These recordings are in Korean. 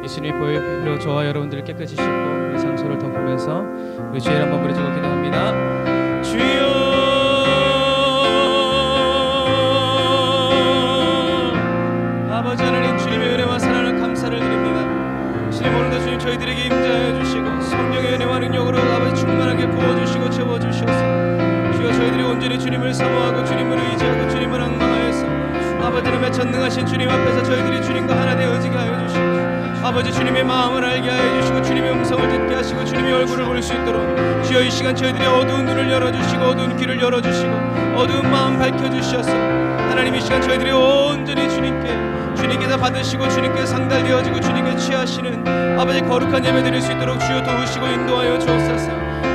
예수님의 보혈 피로 저와 여러분들을 깨끗이 씻고 이 장소를 덮으면서 우리 주의 한번 부르짖고 기도합니다. 주여 아버지 하나님, 주님의 은혜와 사랑을 감사를 드립니다. 주님, 오늘도 주님 저희들에게 임재하여 주시고 성령의 은혜와 능력으로 아버지 충만하게 부어주시고 채워주셔서 주여 저희들이 온전히 주님을 사모하고 주님을 의지하고 주님을 앙망하여서 아버지 하나님의 전능하신 주님 앞에서 저희들이 주님과 하나 되어 의지게 하여 주시고 아버지 주님의 마음을 알게 하여 주시고 주님의 음성을 듣게 하시고 주님의 얼굴을 볼 수 있도록 주여 이 시간 저희들의 어두운 눈을 열어주시고 어두운 귀를 열어주시고 어두운 마음 밝혀주셔서 하나님 이 시간 저희들이 온전히 주님께서 받으시고 주님께 상달되어지고 주님께 취하시는 아버지 거룩한 예배 드릴 수 있도록 주여 도우시고 인도하여 주옵소서.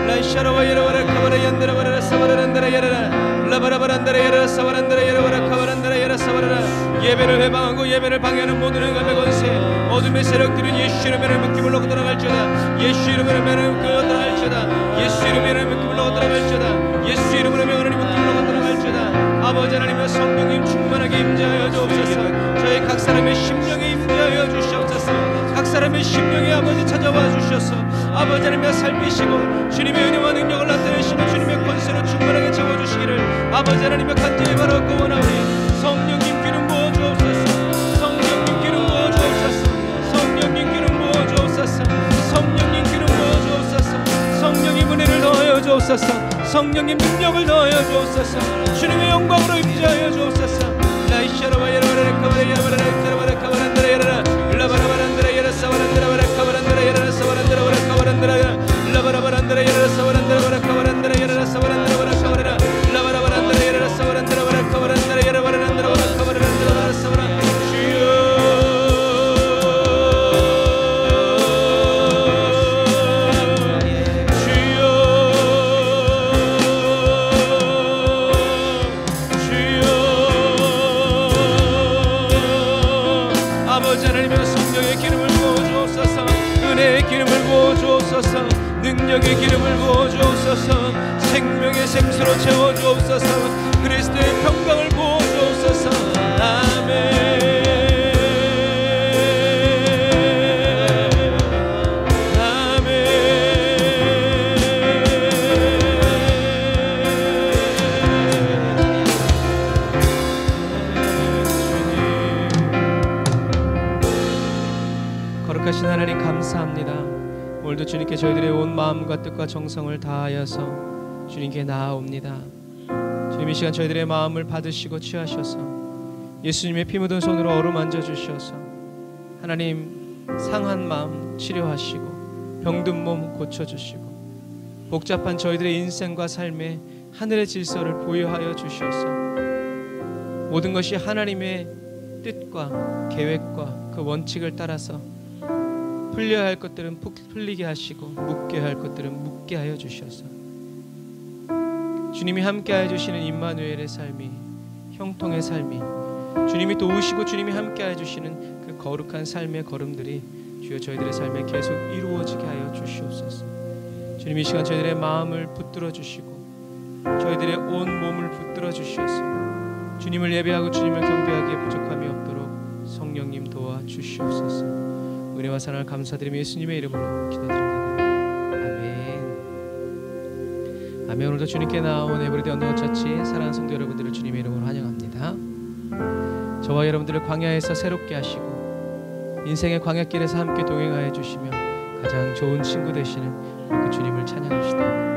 라이샤라와 예라와라 카바라 얀데라와라 사바라란데라 예라라 라바라바란데라 예라라 사바란데라 예라와라 카바란데라 예라 사바라라. 예배를 회방하고 예배를 방해하는 모든 응감의 권세 어둠의 세력들은 예수 이름으로 묶임을 놓고 떠나갈지어다. 예수 이름으로 명을 묶임을 떠나갈지어다. 예수 이름으로 묶임을 놓고 떠나갈지어다. 예수 이름으로 명을 묶임을 놓고 떠나갈지어다. 아버지 하나님의 성령님 충만하게 임재하여 주옵소서. 저희 각 사람의 심령에 임재하여 주시옵소서. 각 사람의 심령에 아버지 찾아와 주셔서 아버지 하나님의 살피시고 주님의 은혜와 능력을 나타내시는 주님의 권세로 충만하게 채워주시기를 아버지 하나님의 간절히 바라고 원하오니 성령님 기름 부어 주옵소서. 성령님 기름 부어 주옵소서. 성령님 기름 부어 주옵소서. 성령님 기름 부어 주옵소서. 성령님 은혜를 더하여 주옵소서. 성령님 능력을 더하여 주옵소서. 주님의 영광으로 임재하여 주옵소서. 라이샤라와 예라바라 카바라 예라바라 예라바라 카바란데라 예라라 라바라바란데라 예라 사바란데라 바라 카바란데라 예라라 사바란데라 바라 카바란데라 라바라바란데라 예라라 사바란데라 바라 카바란데라 예라라 사바란데라 바라 카바라라 라바라바란데라 예라라 사바란데라 바라 카바란데라 예라바란데라 바라 카바란데라 바라 사바라. 능력의 기름을 부어주옵소서. 생명의 샘수로 채워주옵소서. 그리스도의 평강을 부어주옵소서. 아멘. 거룩하신 하나님 감사합니다. 오늘도 주님께 저희들의 온 마음과 뜻과 정성을 다하여서 주님께 나아옵니다. 주님 이 시간 저희들의 마음을 받으시고 취하셔서 예수님의 피 묻은 손으로 어루만져 주셔서 하나님 상한 마음 치료하시고 병든 몸 고쳐주시고 복잡한 저희들의 인생과 삶에 하늘의 질서를 부여하여 주셔서 모든 것이 하나님의 뜻과 계획과 그 원칙을 따라서 풀려야 할 것들은 풀리게 하시고 묶여야 할 것들은 묶게 하여 주셔서 주님이 함께 하여 주시는 임마누엘의 삶이 형통의 삶이 주님이 도우시고 주님이 함께 하여 주시는 그 거룩한 삶의 걸음들이 주여 저희들의 삶에 계속 이루어지게 하여 주시옵소서. 주님 이 시간 저희들의 마음을 붙들어 주시고 저희들의 온 몸을 붙들어 주셔서 주님을 예배하고 주님을 경배하기에 부족함이 없도록 성령님 도와 주시옵소서. 은혜와 사랑을 감사드리며 예수님의 이름으로 기도드립니다. 아멘. 아멘. 오늘도 주님께 나온 에브리데이 언더우드 처치 사랑하는 성도 여러분들을 주님의 이름으로 환영합니다. 저와 여러분들을 광야에서 새롭게 하시고 인생의 광야길에서 함께 동행하여 주시며 가장 좋은 친구 되시는 그 주님을 찬양합시다.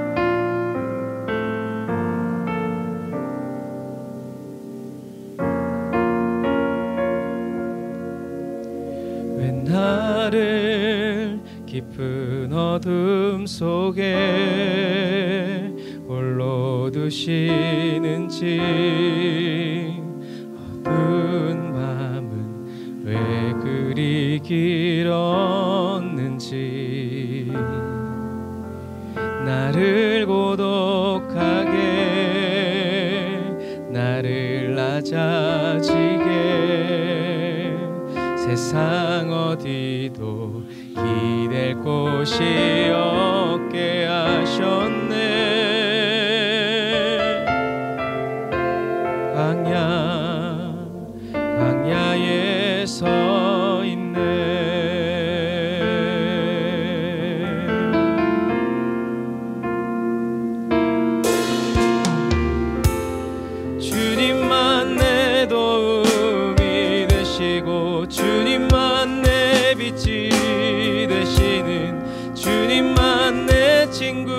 나를 깊은 어둠 속에 홀로 두시는지 어두운 밤은 왜 그리 길었는지 나를 고독하게 나를 낮아지게 세상 어디도 기댈 곳이 없게 하셨네. 광야에 서 있네. 주님만 내 빛이 되시는, 주님만 내 친구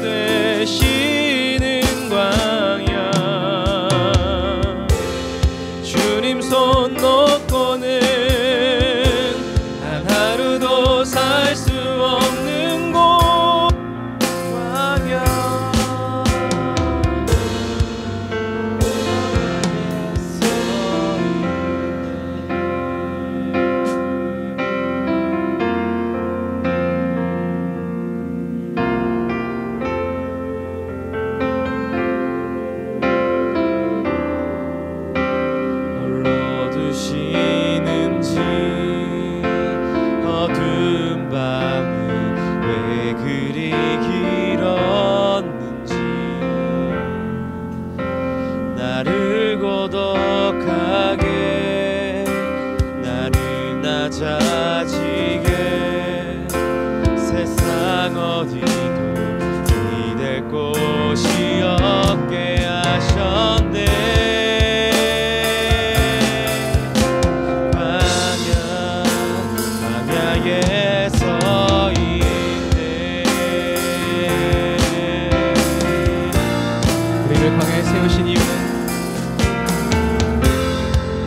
되시는 광야. 주님 손 놓고는 단 하루도 살 수 없는 곳 광야.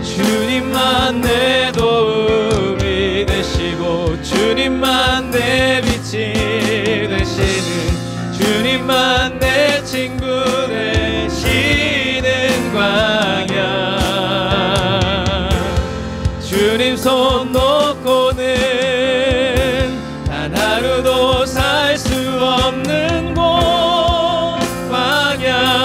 주님만 내 도움이 되시고, 주님만 내 빛이 되시는, 주님만 내 친구 되시는 광야. 주님 손 놓고는 단 하루도 살 수 없는 곳 광야.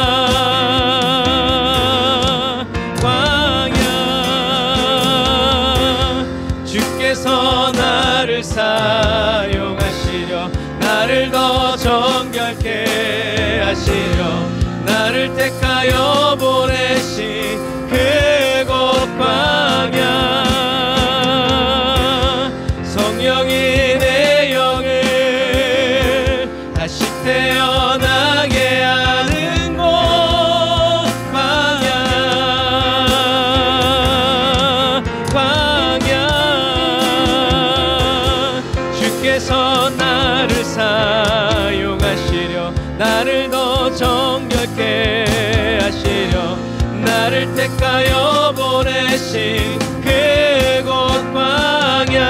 주께서 나를 사용하시려, 나를 더 정결케 하시려, 나를 택하여 보내신 그곳 광야. 성령이 내 영을 다시 태어나게 하는 곳 주께서 나를 사용하시려, 나를 더 정결케 하시려, 나를 택하여 보내신 그곳 광야.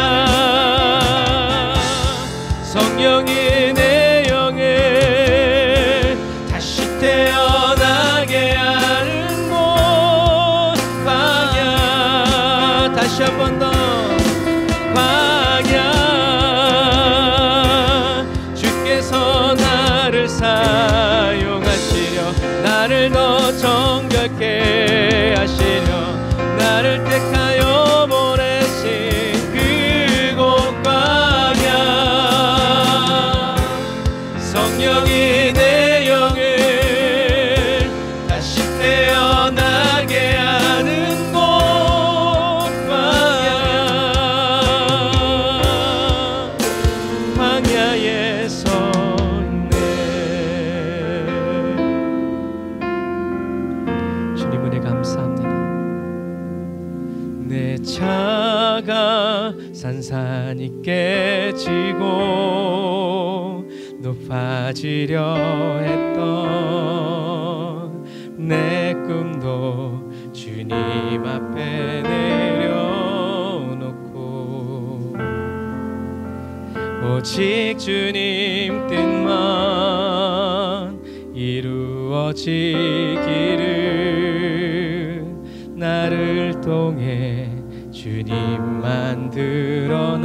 성령이 내 영을 다시 태어나게 하는 곳 광야. 다시 한 번 더 광야. 나를 사용하시려, 나를 더 정결케 하시려, 나를 택하여 보내신 그곳 광야. 성령이 내 영을 다시 태어나게 하는 곳 광야. 광야에서 차가 산산이 깨지고 높아지려 했던 내 꿈도 주님 앞에 내려놓고, 오직 주님 뜻만 이루어지기를, 나를 통해 주님만 드러나시기를.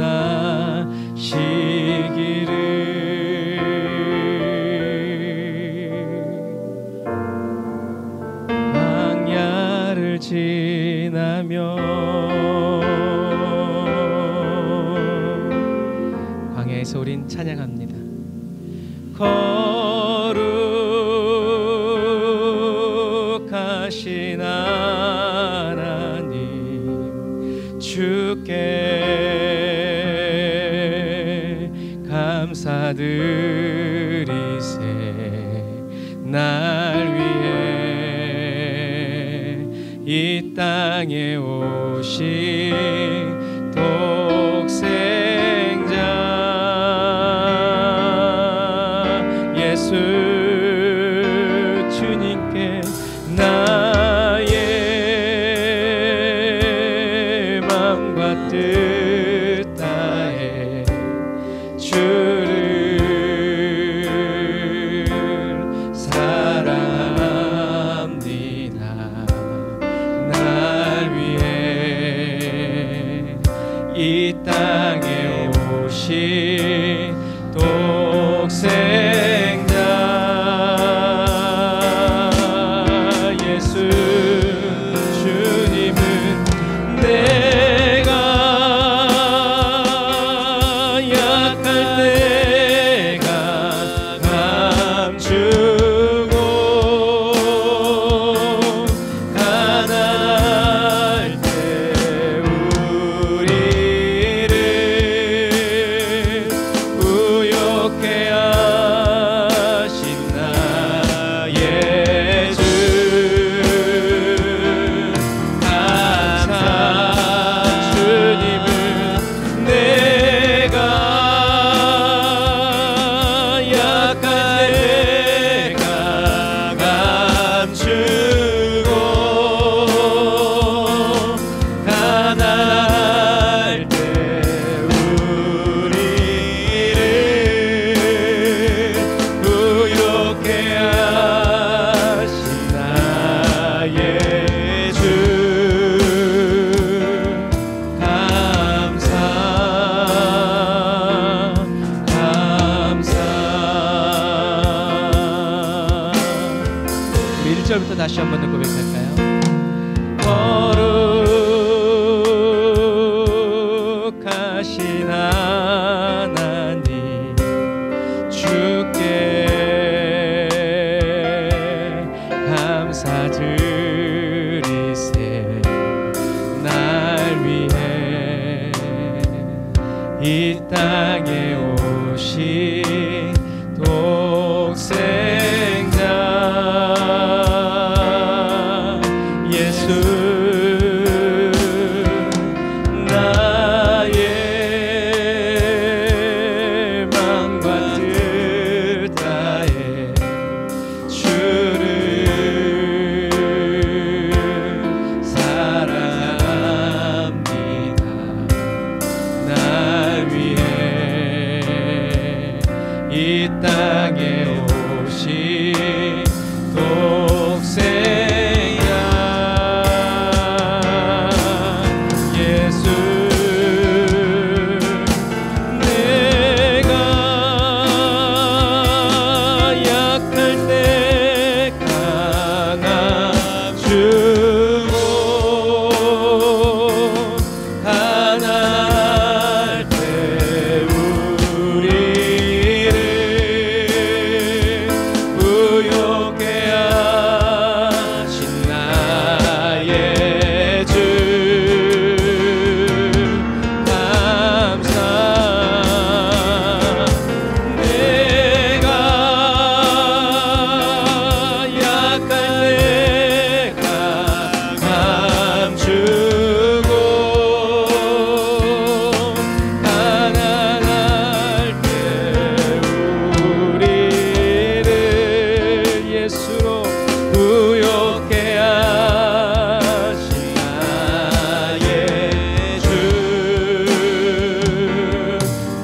광야를 지나며, 광야에서 우린 찬양합니다. 거룩하신 하나님, 주께 감사드리세. 날 위해 이 땅에 오신 이 땅에 오신 독생자 예수 주님은 내가 약할 때가 감추고 가난할 때 우리를 부욕해 하신 나의 주 감사 주님은 내가 약할 때가 감추고 가난할 때 우리를 부욕해 하신 나의 주 감사 감사. 우리 1절부터 다시 한 번 더 고백할까요? 거룩하신 하나님 주께 감사드리세 날 위해 이 땅에 오신 독생자 예수 나의 마음과 뜻 다해 주를 사랑합니다 날 위해 이 땅에 오신 독생자 예수 내가 약할 때 강함주고 가난할 때 우리를 부욕해 하신 나의 주 감사 내가 약할 때 감추고 가난할 때 우리를 예수로 부욕해 하신 나의 주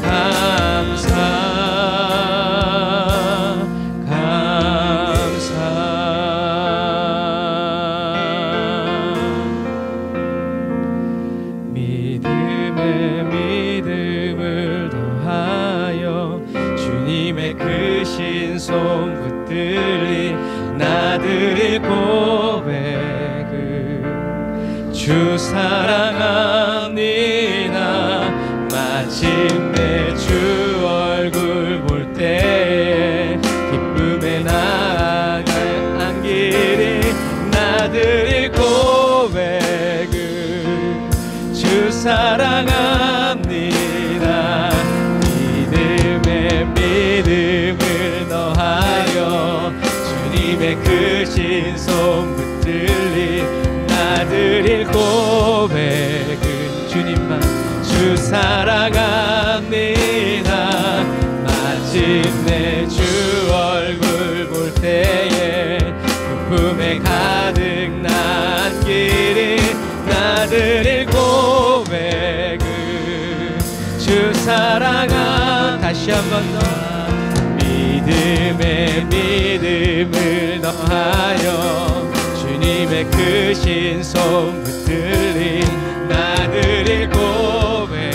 감사 감사. 믿음에 믿음을 더하여 주님의 크신 손 붙들린 나들의 고백은 주 사랑합니다 마침내 주 얼굴 볼 때에 기쁨에 나아갈 길이 나들의 고백은 주 사랑합니다 믿음에 믿음을 더하여 주님의 크신 손 붙들린 나들의 고백은 주님만 주 사랑합니다 마침내 주 얼굴 볼 때에 기쁨에 가득 난 길이 나들의 고백은 주 사랑한 다시 한 번 더 믿음에 믿음을 더하여 주님의 크신 손 붙들린 나들의 고백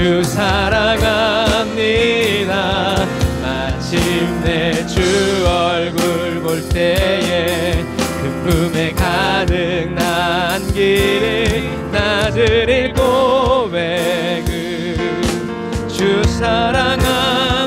주 사랑합니다. 마침내 주 얼굴 볼 때에 기쁨에 가득 난 길이 나 드릴 고백은 주 사랑합니다.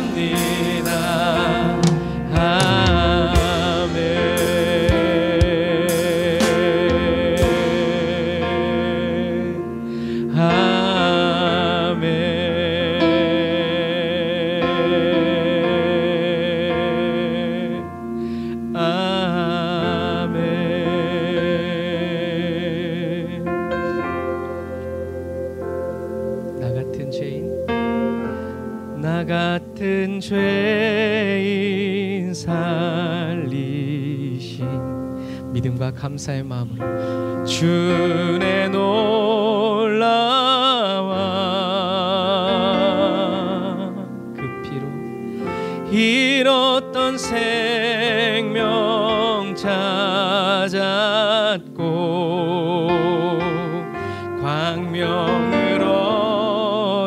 나 같은 죄인 살리신 믿음과 감사의 마음으로 주의 놀라와 그 피로 잃었던 생명 찾았고 광명을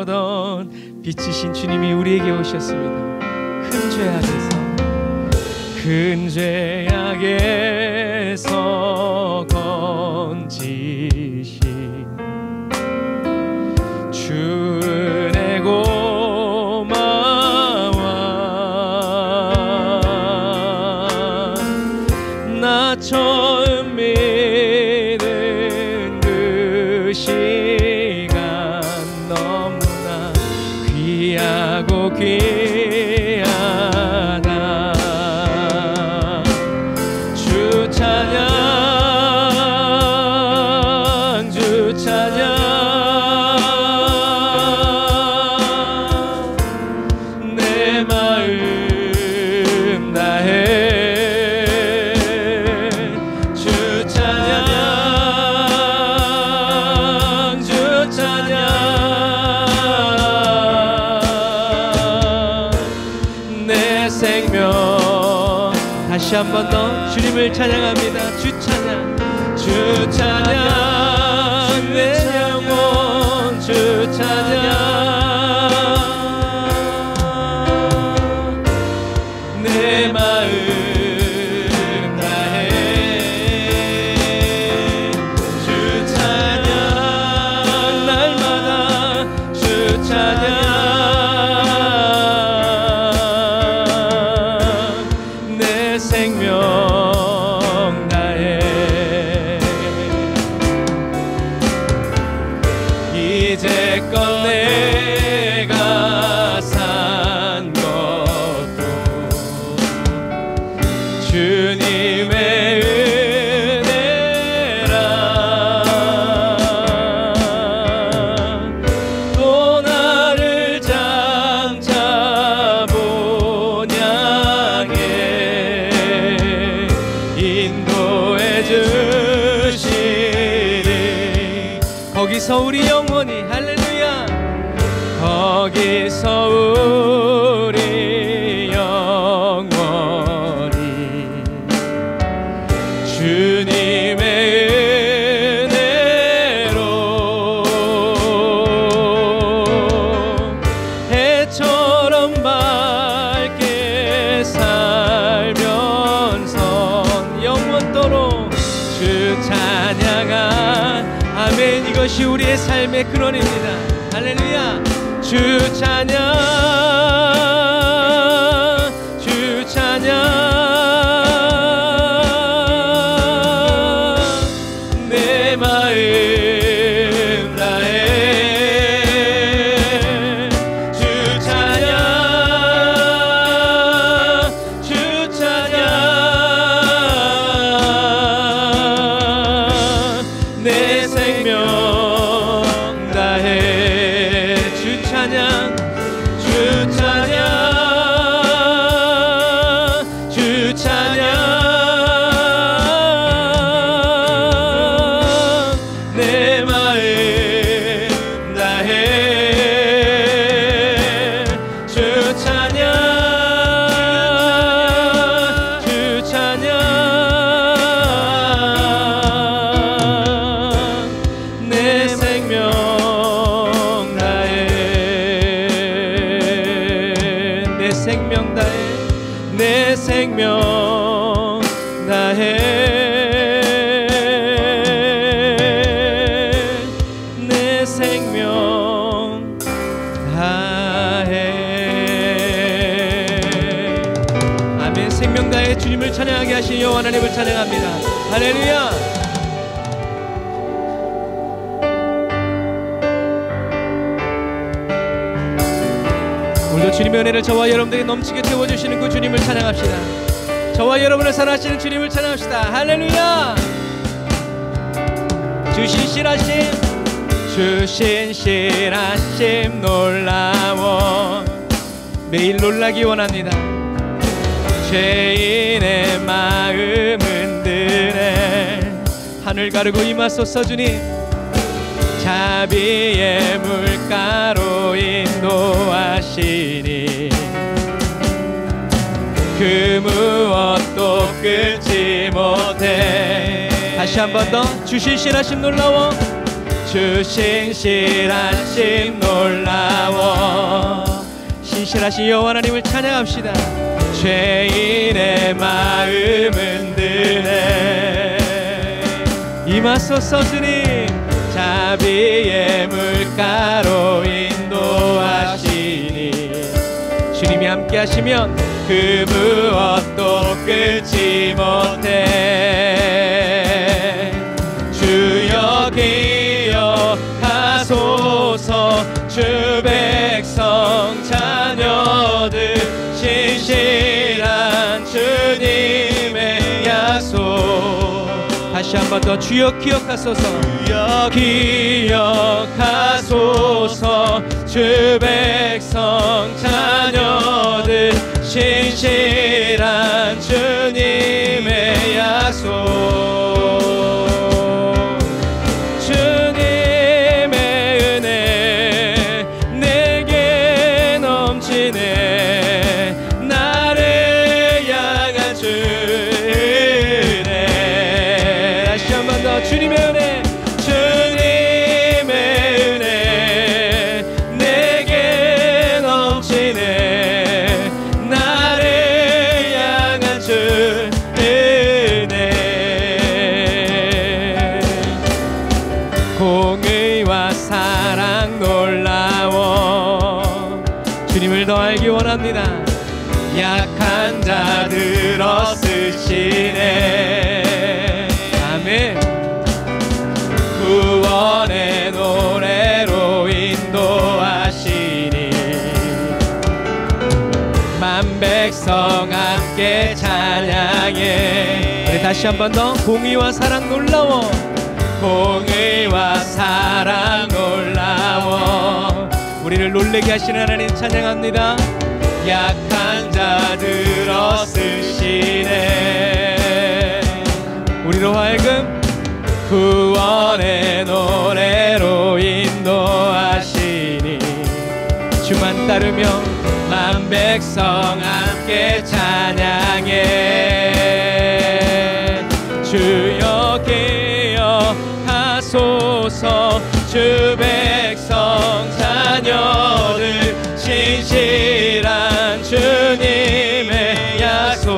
얻은 빛이신 주님이 우리에게 오셨습니다. 큰 죄악에서 건지신 주 은혜 고마워. 나 처음 믿은 그 시간 너무나 귀하고 귀하다. 주 찬양 주 찬양 내 마음 다해 주 찬양 주 찬양 내 생명 다시 한 번 더 주님을 찬양합니다. 주 찬양 주 찬양 내 영혼 주 찬양 내 마음 다해 주 찬양 날마다 주 찬양 내 생명 다해 이제껏 내가 산 것도 주님의 은혜라. 또 나를 장차 본향에 인도해 주시리. 거기서 우리 영혼이 할렐루야 거기서 우리 영혼이 주님의 은혜로 해처럼 밝게 살면서 영원토록 주 찬양한 아멘. 이것이 우리의 삶의 근원입니다. 할렐루야 주 찬양 주 찬양 내 마음 다해 주 찬양 주 찬양 내 생명 다해 주 찬양 주 찬양 주 찬양 내 마음 다해 주 찬양 주 찬양 내 생명 다해 생명 다해 내 생명 다해. 아멘. 생명 다해 주님을 찬양하게 하신 여호와 하나님을 찬양합니다. 할렐루야. 오늘도 주님의 은혜를 저와 여러분들에게 넘치게 태워주시는 그 주님을 찬양합시다. 저와 여러분을 사랑하시는 주님을 찬양합시다. 할렐루야. 주신실하심 놀라워 매일 놀라기 원합니다. 죄인의 마음 흔드네 하늘 가르고 임하소서. 주님 자비의 물가로 인도하시니 그 무엇도 끊지 못해. 다시 한 번 더. 주신실하심 놀라워. 주신실하심 놀라워. 신실하신 여호와 하나님을 찬양합시다. 죄인의 마음은 드네 임하소서. 주님 자비의 물가로 인도하시니 주님이 함께 하시면 그 무엇도 끊지 못해. 주여 기억하소서. 주 백성 자녀들 신실한 주님의 약속. 다시 한 번 더. 주여 기억하소서. 주여 기억하소서. 주 백성 자녀들 신실한 주님의 약속. 주님의 은혜, 주님의 은혜 내게 넘치네. 나를 향한 주 은혜. 공의와 사랑 놀라워 주님을 더 알기 원합니다. 약한 자들 어쓰시네. 아멘. 구원의 노래로 인도하시니 만백성 함께 찬양해. 우리 다시 한 번 더. 공의와 사랑 놀라워. 공의와 사랑 놀라워. 우리를 놀래게 하시는 하나님 찬양합니다. 약한 자들 어쓰시네. 우리로 하여금 구원의 노래로 인도하시니 주만 따르며 만백성 함께 찬양해. 주여 기억하소서. 주 백성 자녀들 신실한 주님의 약속.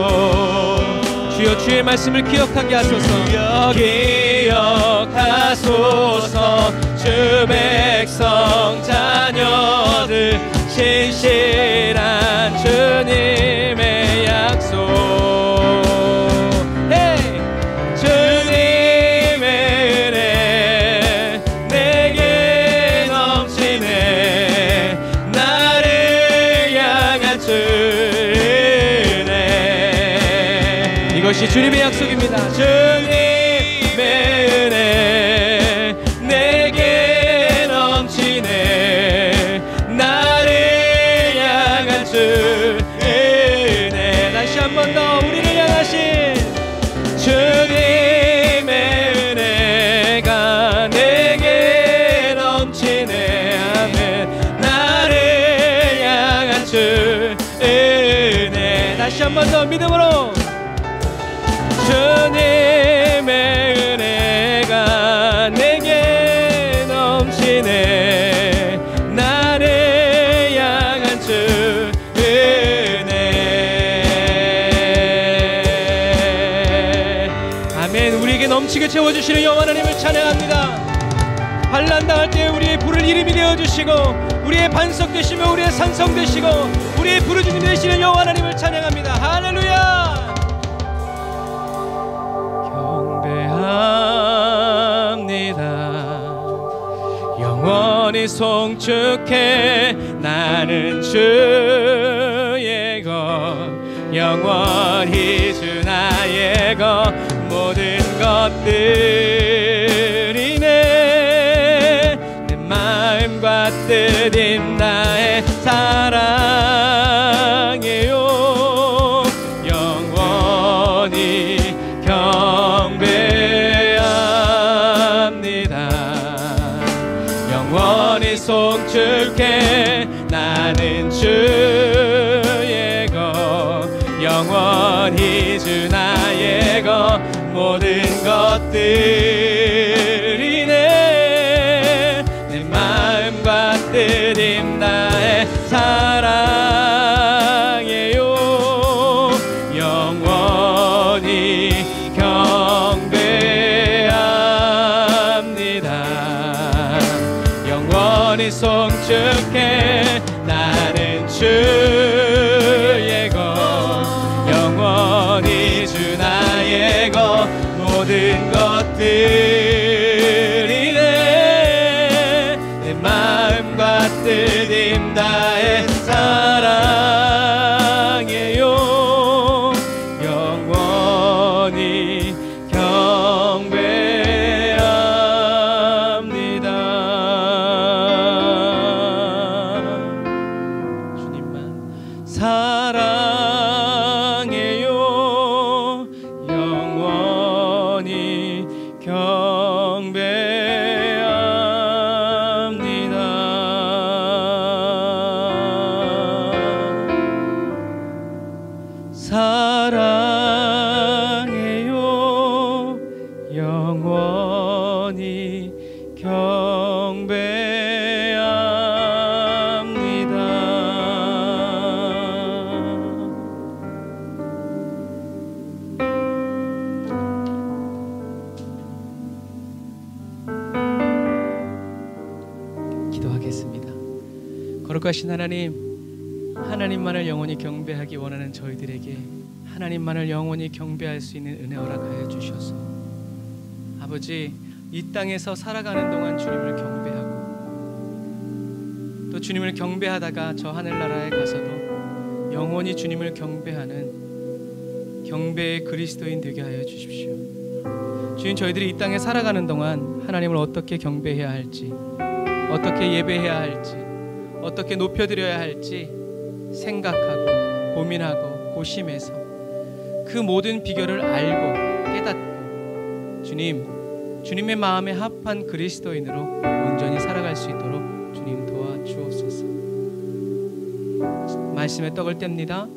주여 주의 말씀을 기억하게 하소서. 주여 기억하소서. 주 백성 자녀들 신실한 주님의 약속. hey! 주님의 은혜 내게 넘치네. 나를 향한 주 은혜. 이것이 주님의 약속입니다. 주님의 은혜 내게 넘치네. 나를 향한 주 은혜. 다시 한 번 더. 우리를 향하신 주님의 은혜가 내게 넘치네. 아멘. 나를 향한 주 은혜. 다시 한 번 더 믿음으로. 주님의 은혜가 내게 넘치네. 나를 향한 주 은혜. 넘치게 채워주시는 여호와 하나님을 찬양합니다. 환난 당할 때 우리의 불을 이름이 되어주시고 우리의 반석 되시며 우리의 산성 되시고 우리의 부르짖음이 되시는 여호와 하나님을 찬양합니다. 할렐루야. 경배합니다. 영원히 송축해 나는 주의 것 영원히 주 나의 것 모든 것들이네 내 마음과 뜻임 나의 사랑해요 영원히 경배합니다 영원히 송축해 나는 주의 것 영원히 주 나의 것 모든 것들이네 내 마음과 뜻임 나의 사랑해요 영원히 경배합니다 영원히 송축해 나는 주의 것 영원히 주 나의 것 모든 것들이네 내 마음과 뜻임 다해 사랑해요 영원히 경배합니다 주님만 사랑해요 영원히 경배합니다 사랑해요 영원히 경배합니다 기도하겠습니다. 거룩하신 하나님, 하나님만을 영원히 경배하기 원하는 저희들에게 하나님만을 영원히 경배할 수 있는 은혜 허락하여 주셔서 아버지 이 땅에서 살아가는 동안 주님을 경배하고 또 주님을 경배하다가 저 하늘나라에 가서도 영원히 주님을 경배하는 경배의 그리스도인 되게 하여 주십시오. 주님 저희들이 이 땅에 살아가는 동안 하나님을 어떻게 경배해야 할지 어떻게 예배해야 할지 어떻게 높여드려야 할지 생각하고 고민하고 고심해서 그 모든 비결을 알고 깨닫고 주님의 마음에 합한 그리스도인으로 온전히 살아갈 수 있도록 주님 도와주옵소서. 말씀에 떡을 뗍니다.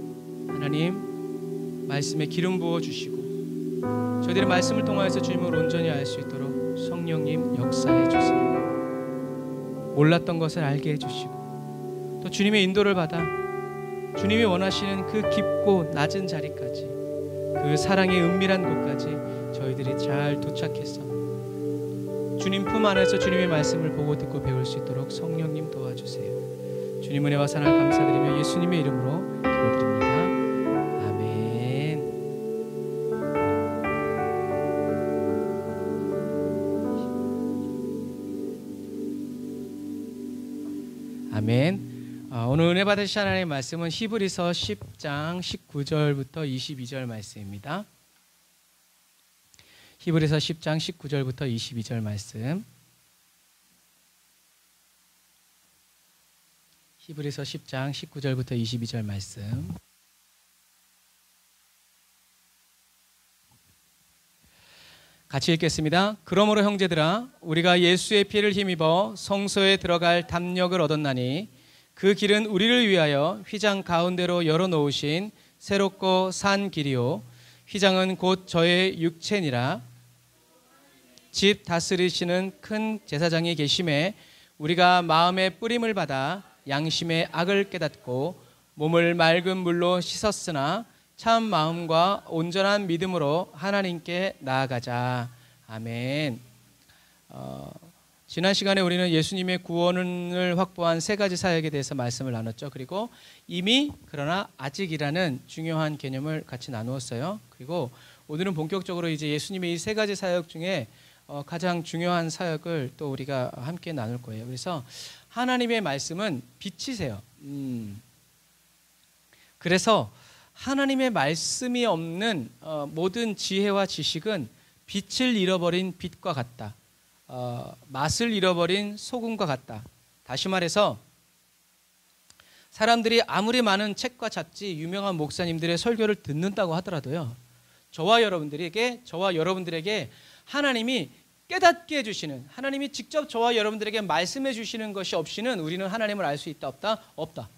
하나님 말씀에 기름 부어주시고 저희들의 말씀을 통하여서 주님을 온전히 알 수 있도록 성령님 역사해 주세요. 몰랐던 것을 알게 해주시고 또 주님의 인도를 받아 주님이 원하시는 그 깊고 낮은 자리까지 그 사랑의 은밀한 곳까지 저희들이 잘 도착해서 주님 품 안에서 주님의 말씀을 보고 듣고 배울 수 있도록 성령님 도와주세요. 주님 은혜와 사랑을 감사드리며 예수님의 이름으로 기도드립니다. 아멘. 아멘. 오늘 은혜 받으실 하나님의 말씀은 히브리서 10장 19절부터 22절 말씀입니다. 히브리서 10장 19절부터 22절 말씀. 히브리서 10장 19절부터 22절 말씀. 같이 읽겠습니다. 그러므로 형제들아 우리가 예수의 피를 힘입어 성소에 들어갈 담력을 얻었나니 그 길은 우리를 위하여 휘장 가운데로 열어놓으신 새롭고 산 길이요 휘장은 곧 저의 육체니라. 집 다스리시는 큰 제사장이 계심에 우리가 마음의 뿌림을 받아 양심의 악을 깨닫고 몸을 맑은 물로 씻었으나 참 마음과 온전한 믿음으로 하나님께 나아가자. 아멘. 지난 시간에 우리는 예수님의 구원을 확보한 세 가지 사역에 대해서 말씀을 나눴죠. 그리고 이미 그러나 아직이라는 중요한 개념을 같이 나누었어요. 그리고 오늘은 본격적으로 이제 예수님의 이 세 가지 사역 중에 가장 중요한 사역을 또 우리가 함께 나눌 거예요. 그래서 하나님의 말씀은 빛이세요. 그래서 하나님의 말씀이 없는 모든 지혜와 지식은 빛을 잃어버린 빛과 같다. 맛을 잃어버린 소금과 같다. 다시 말해서 사람들이 아무리 많은 책과 잡지, 유명한 목사님들의 설교를 듣는다고 하더라도요, 저와 여러분들에게 하나님이 깨닫게 해주시는, 하나님이 직접 저와 여러분들에게 말씀해 주시는 것이 없이는 우리는 하나님을 알 수 있다 없다? 없다.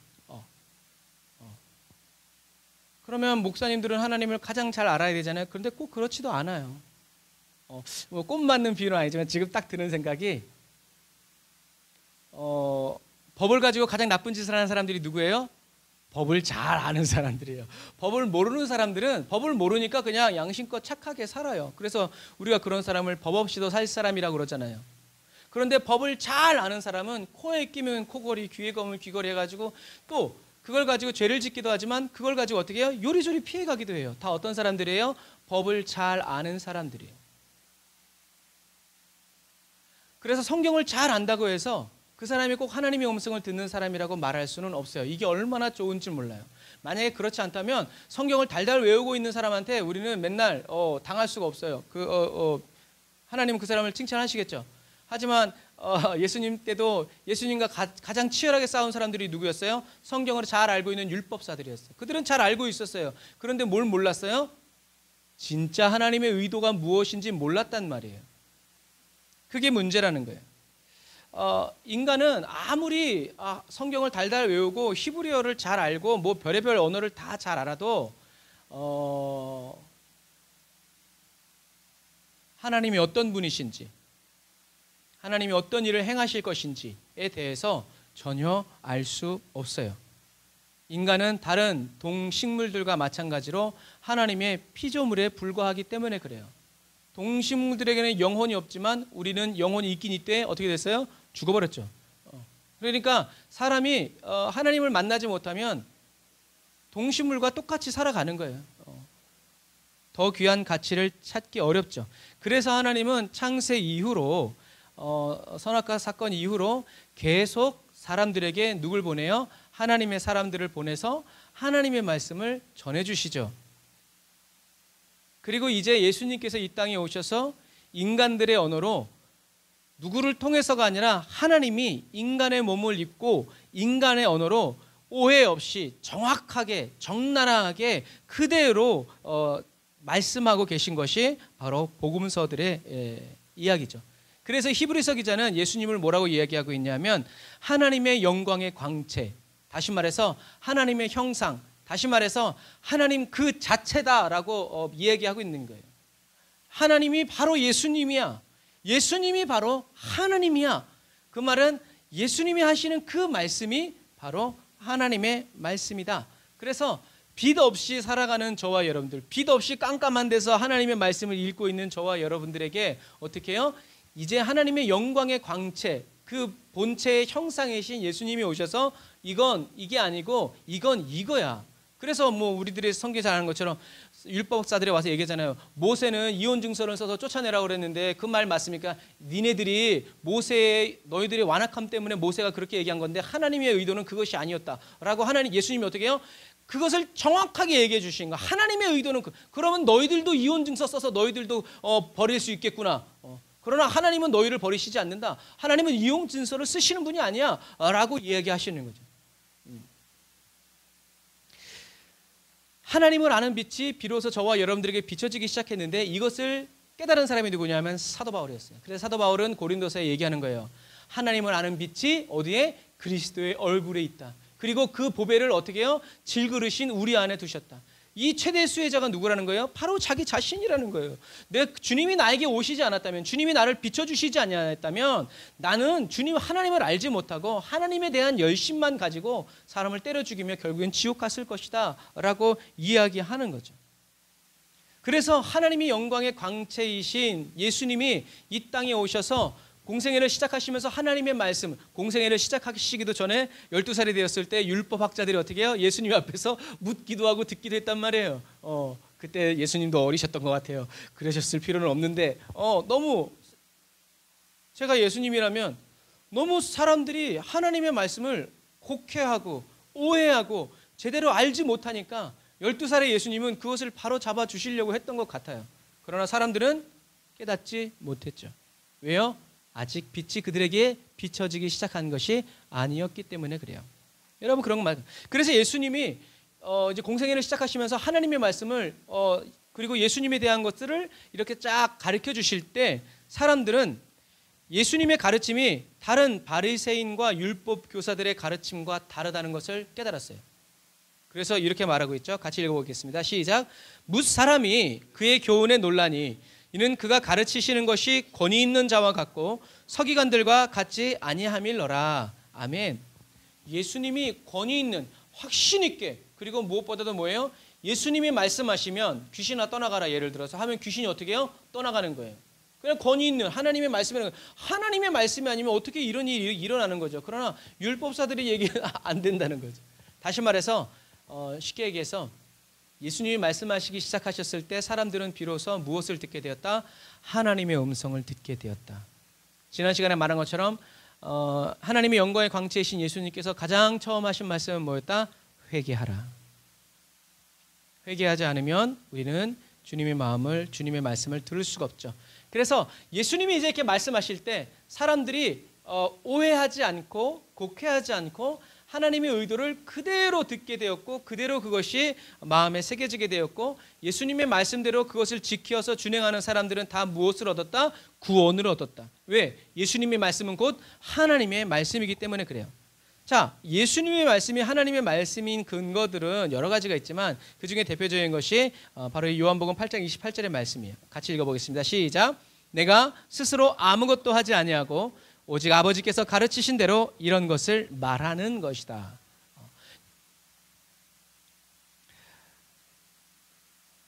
그러면 목사님들은 하나님을 가장 잘 알아야 되잖아요. 그런데 꼭 그렇지도 않아요. 뭐 꼭 맞는 비유는 아니지만 지금 딱 드는 생각이, 법을 가지고 가장 나쁜 짓을 하는 사람들이 누구예요? 법을 잘 아는 사람들이에요. 법을 모르는 사람들은 법을 모르니까 그냥 양심껏 착하게 살아요. 그래서 우리가 그런 사람을 법 없이도 살 사람이라고 그러잖아요. 그런데 법을 잘 아는 사람은 코에 끼면 코걸이, 귀에 검은 귀걸이 해가지고 또 그걸 가지고 죄를 짓기도 하지만 그걸 가지고 어떻게 해요? 요리조리 피해가기도 해요. 다 어떤 사람들이에요? 법을 잘 아는 사람들이에요. 그래서 성경을 잘 안다고 해서 그 사람이 꼭 하나님의 음성을 듣는 사람이라고 말할 수는 없어요. 이게 얼마나 좋은지 몰라요. 만약에 그렇지 않다면 성경을 달달 외우고 있는 사람한테 우리는 맨날 당할 수가 없어요. 하나님은 그 사람을 칭찬하시겠죠. 하지만 예수님 때도 예수님과 가장 치열하게 싸운 사람들이 누구였어요? 성경을 잘 알고 있는 율법사들이었어요. 그들은 잘 알고 있었어요. 그런데 뭘 몰랐어요? 진짜 하나님의 의도가 무엇인지 몰랐단 말이에요. 그게 문제라는 거예요. 인간은 아무리 성경을 달달 외우고 히브리어를 잘 알고 뭐 별의별 언어를 다 잘 알아도 하나님이 어떤 분이신지, 하나님이 어떤 일을 행하실 것인지에 대해서 전혀 알 수 없어요. 인간은 다른 동식물들과 마찬가지로 하나님의 피조물에 불과하기 때문에 그래요. 동식물들에게는 영혼이 없지만 우리는 영혼이 있긴 있되 어떻게 됐어요? 죽어버렸죠. 그러니까 사람이 하나님을 만나지 못하면 동식물과 똑같이 살아가는 거예요. 더 귀한 가치를 찾기 어렵죠. 그래서 하나님은 창세 이후로 선악과 사건 이후로 계속 사람들에게 누굴 보내요? 하나님의 사람들을 보내서 하나님의 말씀을 전해주시죠. 그리고 이제 예수님께서 이 땅에 오셔서 인간들의 언어로 누구를 통해서가 아니라 하나님이 인간의 몸을 입고 인간의 언어로 오해 없이 정확하게 적나라하게 그대로 말씀하고 계신 것이 바로 복음서들의 이야기죠. 그래서 히브리서 기자는 예수님을 뭐라고 이야기하고 있냐면 하나님의 영광의 광채, 다시 말해서 하나님의 형상, 다시 말해서 하나님 그 자체다라고 이야기하고 있는 거예요. 하나님이 바로 예수님이야. 예수님이 바로 하나님이야. 그 말은 예수님이 하시는 그 말씀이 바로 하나님의 말씀이다. 그래서 빛 없이 살아가는 저와 여러분들, 빛 없이 깜깜한 데서 하나님의 말씀을 읽고 있는 저와 여러분들에게 어떻게 해요? 이제 하나님의 영광의 광채, 그 본체의 형상이신 예수님이 오셔서 이게 아니고 이건 이거야. 그래서 뭐 우리들이 성경 잘 아는 것처럼 율법사들이 와서 얘기하잖아요. 모세는 이혼 증서를 써서 쫓아내라고 그랬는데 그 말 맞습니까? 너희들의 완악함 때문에 모세가 그렇게 얘기한 건데 하나님의 의도는 그것이 아니었다라고 예수님이 어떻게 해요? 그것을 정확하게 얘기해 주신 거. 하나님의 의도는 그러면 너희들도 이혼 증서 써서 너희들도 버릴 수 있겠구나. 그러나 하나님은 너희를 버리시지 않는다. 하나님은 이혼 증서를 쓰시는 분이 아니야 라고 이야기하시는 거죠. 하나님을 아는 빛이 비로소 저와 여러분들에게 비춰지기 시작했는데 이것을 깨달은 사람이 누구냐면 사도 바울이었어요. 그래서 사도 바울은 고린도서에 얘기하는 거예요. 하나님을 아는 빛이 어디에? 그리스도의 얼굴에 있다. 그리고 그 보배를 어떻게 해요? 질그릇인 우리 안에 두셨다. 이 최대 수혜자가 누구라는 거예요? 바로 자기 자신이라는 거예요. 주님이 나에게 오시지 않았다면, 주님이 나를 비춰주시지 않았다면 나는 하나님을 알지 못하고 하나님에 대한 열심만 가지고 사람을 때려 죽이며 결국엔 지옥 갔을 것이다 라고 이야기하는 거죠. 그래서 하나님이 영광의 광채이신 예수님이 이 땅에 오셔서 공생애를 시작하시면서 하나님의 말씀, 공생애를 시작하시기도 전에 12살이 되었을 때 율법학자들이 어떻게 해요? 예수님 앞에서 묻기도 하고 듣기도 했단 말이에요. 그때 예수님도 어리셨던 것 같아요. 그러셨을 필요는 없는데 너무 제가 예수님이라면 너무 사람들이 하나님의 말씀을 곡해하고 오해하고 제대로 알지 못하니까 12살의 예수님은 그것을 바로 잡아 주시려고 했던 것 같아요. 그러나 사람들은 깨닫지 못했죠. 왜요? 아직 빛이 그들에게 비춰지기 시작한 것이 아니었기 때문에 그래요. 여러분 그런 거 그래서 예수님이 이제 공생애를 시작하시면서 하나님의 말씀을 그리고 예수님에 대한 것들을 이렇게 쫙 가르쳐 주실 때 사람들은 예수님의 가르침이 다른 바리새인과 율법 교사들의 가르침과 다르다는 것을 깨달았어요. 그래서 이렇게 말하고 있죠. 같이 읽어보겠습니다. 시작. 뭇 사람이 그의 교훈에 놀라니 이는 그가 가르치시는 것이 권위 있는 자와 같고 서기관들과 같지 아니함일러라. 아멘. 예수님이 권위 있는 확신 있게 그리고 무엇보다도 뭐예요? 예수님이 말씀하시면 귀신아 떠나가라 예를 들어서 하면 귀신이 어떻게 해요? 떠나가는 거예요. 그냥 권위 있는 하나님의 말씀이라는 거예요. 하나님의 말씀이 아니면 어떻게 이런 일이 일어나는 거죠. 그러나 율법사들이 얘기는 안 된다는 거죠. 다시 말해서 쉽게 얘기해서 예수님이 말씀하시기 시작하셨을 때 사람들은 비로소 무엇을 듣게 되었다? 하나님의 음성을 듣게 되었다. 지난 시간에 말한 것처럼 하나님의 영광의 광채이신 예수님께서 가장 처음 하신 말씀은 뭐였다? 회개하라. 회개하지 않으면 우리는 주님의 마음을, 주님의 말씀을 들을 수가 없죠. 그래서 예수님이 이제 이렇게 말씀하실 때 사람들이 오해하지 않고 곡해하지 않고 하나님의 의도를 그대로 듣게 되었고 그대로 그것이 마음에 새겨지게 되었고 예수님의 말씀대로 그것을 지켜서 준행하는 사람들은 다 무엇을 얻었다? 구원을 얻었다. 왜? 예수님의 말씀은 곧 하나님의 말씀이기 때문에 그래요. 자, 예수님의 말씀이 하나님의 말씀인 근거들은 여러 가지가 있지만 그 중에 대표적인 것이 바로 요한복음 8장 28절의 말씀이에요. 같이 읽어보겠습니다. 시작. 내가 스스로 아무것도 하지 아니하고 오직 아버지께서 가르치신 대로 이런 것을 말하는 것이다.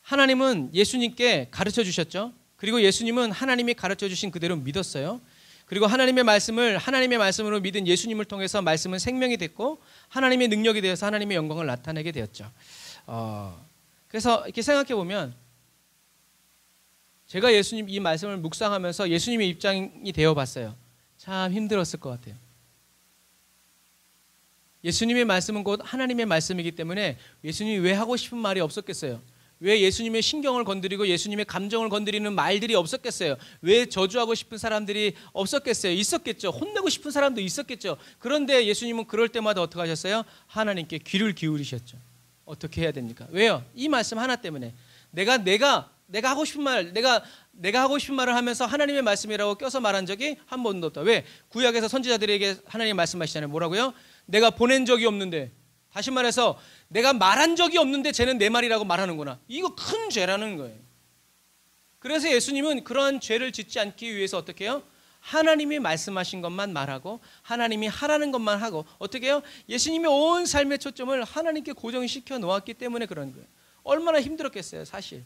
하나님은 예수님께 가르쳐 주셨죠. 그리고 예수님은 하나님이 가르쳐 주신 그대로 믿었어요. 그리고 하나님의 말씀으로 믿은 예수님을 통해서 말씀은 생명이 됐고 하나님의 능력이 되어서 하나님의 영광을 나타내게 되었죠. 그래서 이렇게 생각해 보면 제가 예수님 이 말씀을 묵상하면서 예수님의 입장이 되어 봤어요. 참 힘들었을 것 같아요. 예수님의 말씀은 곧 하나님의 말씀이기 때문에 예수님이 왜 하고 싶은 말이 없었겠어요? 왜 예수님의 신경을 건드리고 예수님의 감정을 건드리는 말들이 없었겠어요? 왜 저주하고 싶은 사람들이 없었겠어요? 있었겠죠. 혼내고 싶은 사람도 있었겠죠. 그런데 예수님은 그럴 때마다 어떻게 하셨어요? 하나님께 귀를 기울이셨죠. 어떻게 해야 됩니까? 왜요? 이 말씀 하나 때문에 내가 하고 싶은 말, 내가 하고 싶은 말을 하면서 하나님의 말씀이라고 껴서 말한 적이 한 번도 없다. 왜? 구약에서 선지자들에게 하나님 말씀하시잖아요. 뭐라고요? 내가 보낸 적이 없는데, 다시 말해서 내가 말한 적이 없는데 쟤는 내 말이라고 말하는구나. 이거 큰 죄라는 거예요. 그래서 예수님은 그러한 죄를 짓지 않기 위해서 어떻게 해요? 하나님이 말씀하신 것만 말하고 하나님이 하라는 것만 하고 어떻게 해요? 예수님의 온 삶의 초점을 하나님께 고정시켜 놓았기 때문에 그런 거예요. 얼마나 힘들었겠어요, 사실.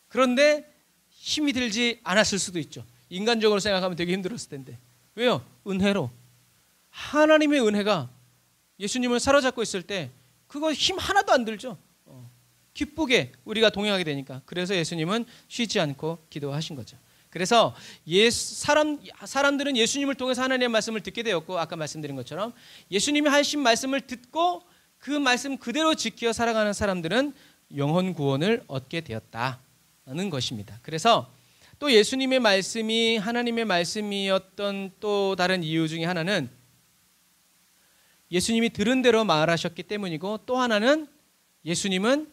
그런데 힘이 들지 않았을 수도 있죠. 인간적으로 생각하면 되게 힘들었을 텐데. 왜요? 은혜로. 하나님의 은혜가 예수님을 사로잡고 있을 때 그거 힘 하나도 안 들죠. 기쁘게 우리가 동행하게 되니까. 그래서 예수님은 쉬지 않고 기도하신 거죠. 그래서 사람들은 예수님을 통해서 하나님의 말씀을 듣게 되었고 아까 말씀드린 것처럼 예수님이 하신 말씀을 듣고 그 말씀 그대로 지켜 살아가는 사람들은 영혼 구원을 얻게 되었다는 것입니다. 그래서 또 예수님의 말씀이 하나님의 말씀이었던 또 다른 이유 중에 하나는 예수님이 들은 대로 말하셨기 때문이고 또 하나는 예수님은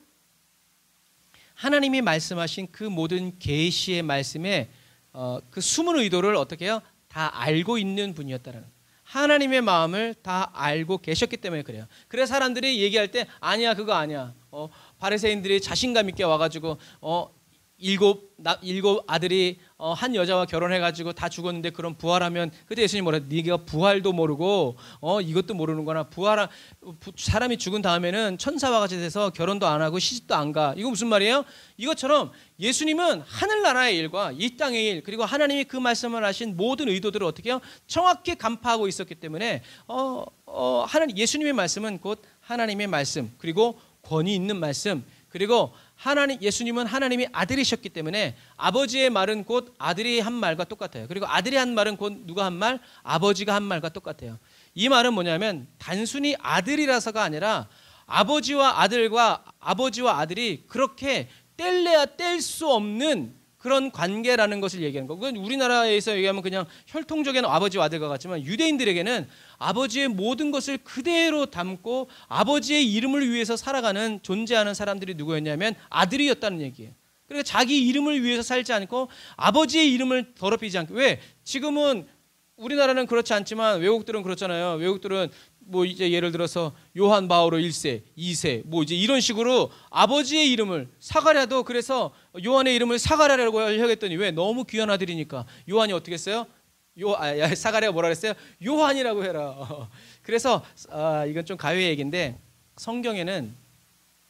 하나님이 말씀하신 그 모든 계시의 말씀에 그 숨은 의도를 어떻게 해요? 다 알고 있는 분이었다는 거예요. 하나님의 마음을 다 알고 계셨기 때문에 그래요. 그래서 사람들이 얘기할 때 아니야 그거 아니야. 바리새인들이 자신감 있게 와가지고 일곱 아들이 한 여자와 결혼해가지고 다 죽었는데 그럼 부활하면 그때 예수님 뭐라 네가 부활도 모르고 이것도 모르는구나. 사람이 죽은 다음에는 천사와 같이 돼서 결혼도 안 하고 시집도 안 가. 이거 무슨 말이에요? 이것처럼 예수님은 하늘나라의 일과 이 땅의 일 그리고 하나님이 그 말씀을 하신 모든 의도들을 어떻게 해요? 정확히 간파하고 있었기 때문에 예수님의 말씀은 곧 하나님의 말씀 그리고 권위 있는 말씀 그리고 예수님은 하나님의 아들이셨기 때문에 아버지의 말은 곧 아들이 한 말과 똑같아요. 그리고 아들이 한 말은 곧 누가 한 말? 아버지가 한 말과 똑같아요. 이 말은 뭐냐면 단순히 아들이라서가 아니라 아버지와 아들이 그렇게 뗄래야 뗄 수 없는 그런 관계라는 것을 얘기하는 거고, 우리나라에서 얘기하면 그냥 혈통적인 아버지와 아들과 같지만 유대인들에게는 아버지의 모든 것을 그대로 담고 아버지의 이름을 위해서 살아가는 존재하는 사람들이 누구였냐면 아들이었다는 얘기예요. 그러니까 자기 이름을 위해서 살지 않고 아버지의 이름을 더럽히지 않고, 왜? 지금은 우리나라는 그렇지 않지만 외국들은 그렇잖아요. 외국들은 뭐 이제 예를 들어서 요한 바오로 1세, 2세 뭐 이제 이런 식으로 아버지의 이름을 사가랴도 그래서 요한의 이름을 사가랴라고 하겠더니 왜? 너무 귀한 아들이니까. 요한이 어떻게 했어요? 사가랴가 뭐라 그랬어요? 요한이라고 해라. 그래서 이건 좀 가외의 얘기인데 성경에는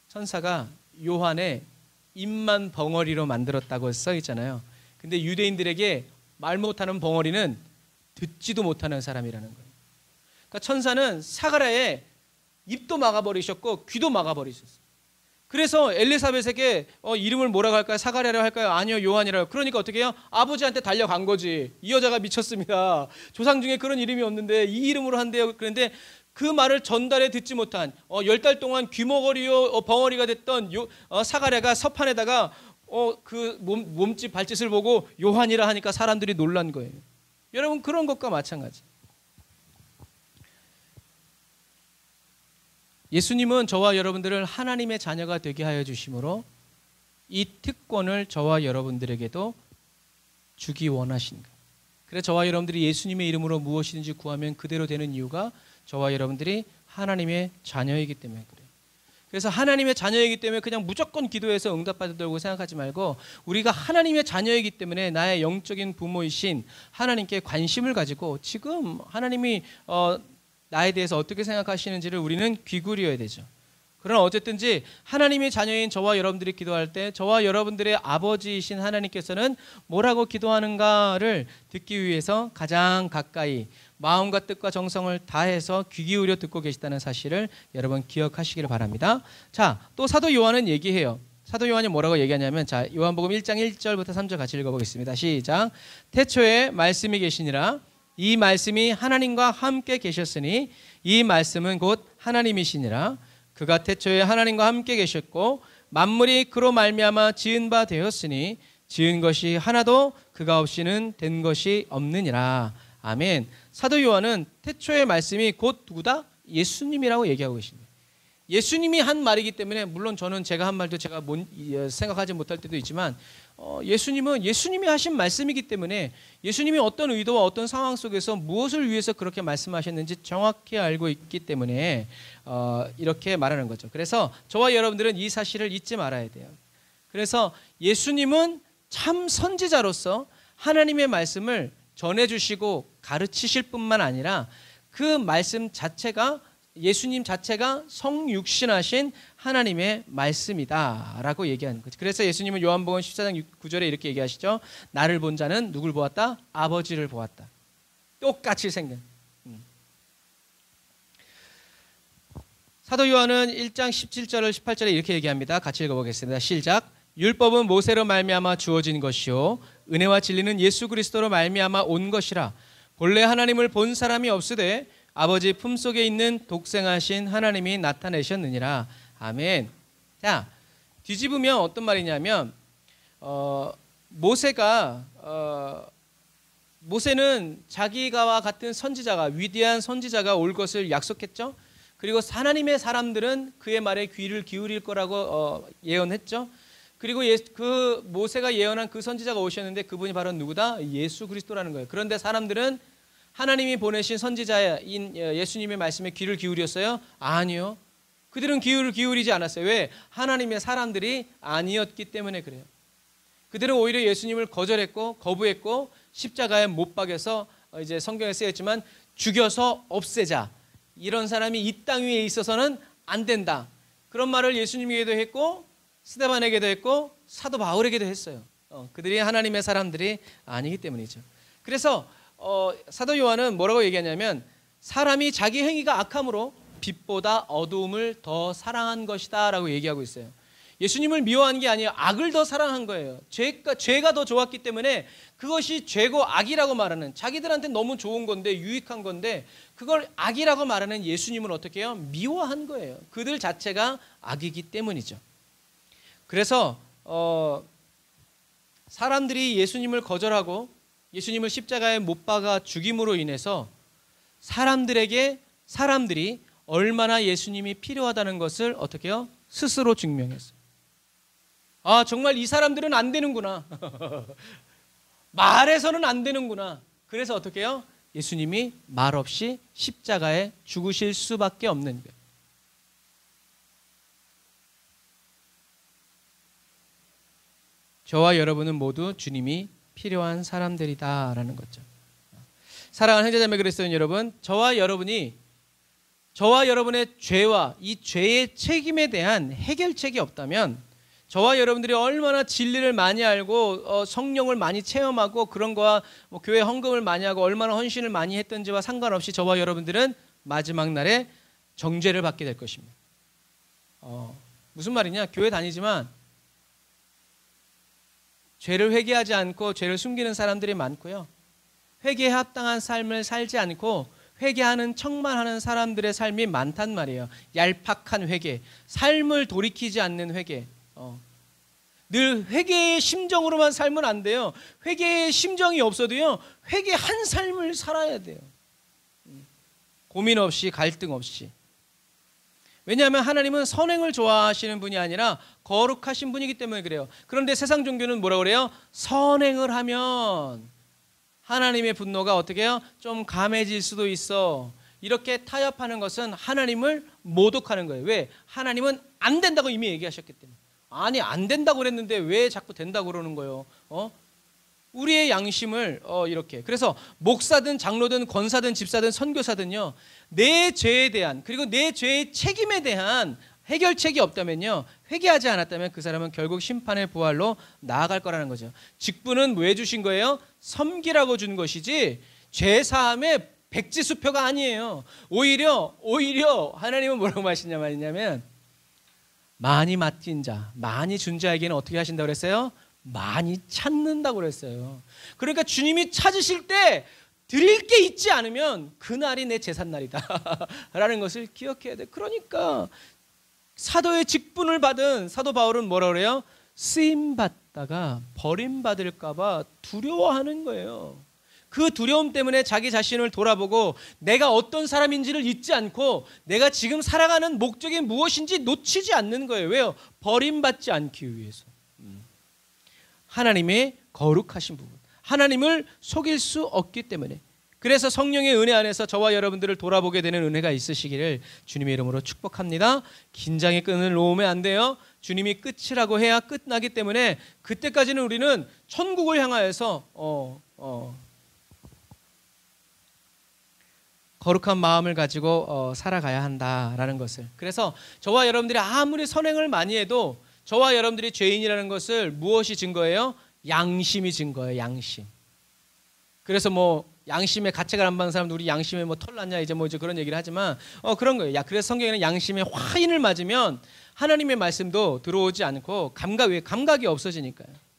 천사가 요한의 입만 벙어리로 만들었다고 써 있잖아요. 근데 유대인들에게 말 못하는 벙어리는 듣지도 못하는 사람이라는 거예요. 그러니까 천사는 사가랴의 입도 막아버리셨고 귀도 막아버리셨어요. 그래서 엘리사벳에게 이름을 뭐라고 할까요? 사가랴라고 할까요? 아니요, 요한이라고. 그러니까 어떻게 해요? 아버지한테 달려간 거지. 이 여자가 미쳤습니다. 조상 중에 그런 이름이 없는데 이 이름으로 한대요. 그런데 그 말을 전달해 듣지 못한 10달 동안 귀머거리요 벙어리가 됐던 사가랴가 서판에다가 그 몸짓 발짓을 보고 요한이라 하니까 사람들이 놀란 거예요. 여러분, 그런 것과 마찬가지. 예수님은 저와 여러분들을 하나님의 자녀가 되게 하여 주심으로 이 특권을 저와 여러분들에게도 주기 원하신 거예요. 그래서 저와 여러분들이 예수님의 이름으로 무엇이든지 구하면 그대로 되는 이유가 저와 여러분들이 하나님의 자녀이기 때문에 그래요. 그래서 하나님의 자녀이기 때문에 그냥 무조건 기도해서 응답받으려고 생각하지 말고, 우리가 하나님의 자녀이기 때문에 나의 영적인 부모이신 하나님께 관심을 가지고 지금 하나님이 나에 대해서 어떻게 생각하시는지를 우리는 귀 기울여야 되죠. 그러나 어쨌든지 하나님의 자녀인 저와 여러분들이 기도할 때 저와 여러분들의 아버지이신 하나님께서는 뭐라고 기도하는가를 듣기 위해서 가장 가까이 마음과 뜻과 정성을 다해서 귀 기울여 듣고 계시다는 사실을 여러분 기억하시기를 바랍니다. 자, 또 사도 요한은 얘기해요. 사도 요한이 뭐라고 얘기하냐면, 자, 요한복음 1장 1절부터 3절 같이 읽어보겠습니다. 시작. 태초에 말씀이 계시니라. 이 말씀이 하나님과 함께 계셨으니 이 말씀은 곧 하나님이시니라. 그가 태초에 하나님과 함께 계셨고 만물이 그로 말미암아 지은 바 되었으니 지은 것이 하나도 그가 없이는 된 것이 없느니라. 아멘. 사도 요한은 태초의 말씀이 곧 누구다? 예수님이라고 얘기하고 계십니다. 예수님이 한 말이기 때문에, 물론 저는 제가 한 말도 제가 생각하지 못할 때도 있지만 예수님은 예수님이 하신 말씀이기 때문에 예수님이 어떤 의도와 어떤 상황 속에서 무엇을 위해서 그렇게 말씀하셨는지 정확히 알고 있기 때문에 이렇게 말하는 거죠. 그래서 저와 여러분들은 이 사실을 잊지 말아야 돼요. 그래서 예수님은 참 선지자로서 하나님의 말씀을 전해주시고 가르치실 뿐만 아니라 그 말씀 자체가, 예수님 자체가 성육신하신 하나님의 말씀이다라고 얘기하는 거죠. 그래서 예수님은 요한복음 14장 9절에 이렇게 얘기하시죠. 나를 본 자는 누굴 보았다? 아버지를 보았다. 똑같이 생긴. 사도 요한은 1장 17절을 18절에 이렇게 얘기합니다. 같이 읽어보겠습니다. 시작. 율법은 모세로 말미암아 주어진 것이요 은혜와 진리는 예수 그리스도로 말미암아 온 것이라. 본래 하나님을 본 사람이 없으되 아버지 품속에 있는 독생하신 하나님이 나타내셨느니라. 아멘. 자, 뒤집으면 어떤 말이냐면 모세는 자기가와 같은 선지자가, 위대한 선지자가 올 것을 약속했죠. 그리고 하나님의 사람들은 그의 말에 귀를 기울일 거라고 예언했죠. 그리고 그 모세가 예언한 그 선지자가 오셨는데 그분이 바로 누구다? 예수 그리스도라는 거예요. 그런데 사람들은 하나님이 보내신 선지자인 예수님의 말씀에 귀를 기울였어요? 아니요. 그들은 귀를 기울이지 않았어요. 왜? 하나님의 사람들이 아니었기 때문에 그래요. 그들은 오히려 예수님을 거절했고 거부했고 십자가에 못 박여서 이제 성경에 쓰였지만 죽여서 없애자. 이런 사람이 이 땅 위에 있어서는 안 된다. 그런 말을 예수님에게도 했고 스데반에게도 했고 사도 바울에게도 했어요. 그들이 하나님의 사람들이 아니기 때문이죠. 그래서 사도 요한은 뭐라고 얘기하냐면 사람이 자기 행위가 악함으로 빛보다 어두움을 더 사랑한 것이다 라고 얘기하고 있어요. 예수님을 미워한 게 아니에요. 악을 더 사랑한 거예요. 죄가 더 좋았기 때문에 그것이 죄고 악이라고 말하는, 자기들한테 너무 좋은 건데 유익한 건데 그걸 악이라고 말하는 예수님을 어떻게 해요? 미워한 거예요. 그들 자체가 악이기 때문이죠. 그래서 사람들이 예수님을 거절하고 예수님을 십자가에 못 박아 죽임으로 인해서 사람들이 얼마나 예수님이 필요하다는 것을 어떻게 해요? 스스로 증명했어요. 아, 정말 이 사람들은 안 되는구나. 말해서는 안 되는구나. 그래서 어떻게 해요? 예수님이 말없이 십자가에 죽으실 수밖에 없는 거예요. 저와 여러분은 모두 주님이 필요한 사람들이다라는 거죠. 사랑하는 형제자매 그리스도인 여러분, 저와 여러분의 죄와 이 죄의 책임에 대한 해결책이 없다면 저와 여러분들이 얼마나 진리를 많이 알고 성령을 많이 체험하고 그런 거와 교회 헌금을 많이 하고 얼마나 헌신을 많이 했던지와 상관없이 저와 여러분들은 마지막 날에 정죄를 받게 될 것입니다. 무슨 말이냐? 교회 다니지만 죄를 회개하지 않고 죄를 숨기는 사람들이 많고요. 회개에 합당한 삶을 살지 않고 회개하는 척만 하는 사람들의 삶이 많단 말이에요. 얄팍한 회개, 삶을 돌이키지 않는 회개. 늘 회개의 심정으로만 살면 안 돼요. 회개의 심정이 없어도요, 회개한 삶을 살아야 돼요. 고민 없이, 갈등 없이. 왜냐하면 하나님은 선행을 좋아하시는 분이 아니라 거룩하신 분이기 때문에 그래요. 그런데 세상 종교는 뭐라고 그래요? 선행을 하면 하나님의 분노가 어떻게 해요? 좀 감해질 수도 있어. 이렇게 타협하는 것은 하나님을 모독하는 거예요. 왜? 하나님은 안 된다고 이미 얘기하셨기 때문에. 아니, 안 된다고 그랬는데 왜 자꾸 된다고 그러는 거예요? 우리의 양심을 이렇게. 그래서 목사든 장로든 권사든 집사든 선교사든요, 내 죄에 대한, 그리고 내 죄의 책임에 대한 해결책이 없다면요, 회개하지 않았다면 그 사람은 결국 심판의 부활로 나아갈 거라는 거죠. 직분은 왜 주신 거예요? 섬기라고 준 것이지 죄사함의 백지수표가 아니에요. 오히려 하나님은 뭐라고 말씀하시냐면 많이 맡긴 자, 많이 준 자에게는 어떻게 하신다고 그랬어요? 많이 찾는다고 그랬어요. 그러니까 주님이 찾으실 때 드릴 게 있지 않으면 그날이 내 제삿날이다 라는 것을 기억해야 돼. 그러니까 사도의 직분을 받은 사도 바울은 뭐라 그래요? 쓰임받다가 버림받을까 봐 두려워하는 거예요. 그 두려움 때문에 자기 자신을 돌아보고 내가 어떤 사람인지를 잊지 않고 내가 지금 살아가는 목적이 무엇인지 놓치지 않는 거예요. 왜요? 버림받지 않기 위해서. 하나님의 거룩하신 부분, 하나님을 속일 수 없기 때문에. 그래서 성령의 은혜 안에서 저와 여러분들을 돌아보게 되는 은혜가 있으시기를 주님의 이름으로 축복합니다. 긴장의 끈을 놓으면 안 돼요. 주님이 끝이라고 해야 끝나기 때문에 그때까지는 우리는 천국을 향하여서 거룩한 마음을 가지고 살아가야 한다라는 것을. 그래서 저와 여러분들이 아무리 선행을 많이 해도 저와 여러분들이 죄인이라는 것을 무엇이 증거예요? 양심이 증거예요. 양심. 그래서 양심에 가책을 안 받는 사람도 우리 양심에 털 났냐 이제 그런 얘기를 하지만 그런 거예요. 그래서 성경에는 양심에 화인을 맞으면 하나님의 말씀도 들어오지 않고 감각이 없어지니까요.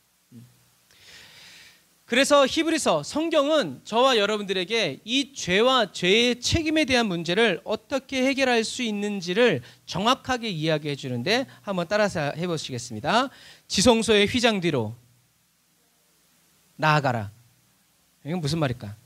그래서 히브리서 성경은 저와 여러분들에게 이 죄와 죄의 책임에 대한 문제를 어떻게 해결할 수 있는지를 정확하게 이야기해 주는데 한번 따라서 해보시겠습니다. 지성소의 휘장 뒤로 나아가라. 이건 무슨 말일까?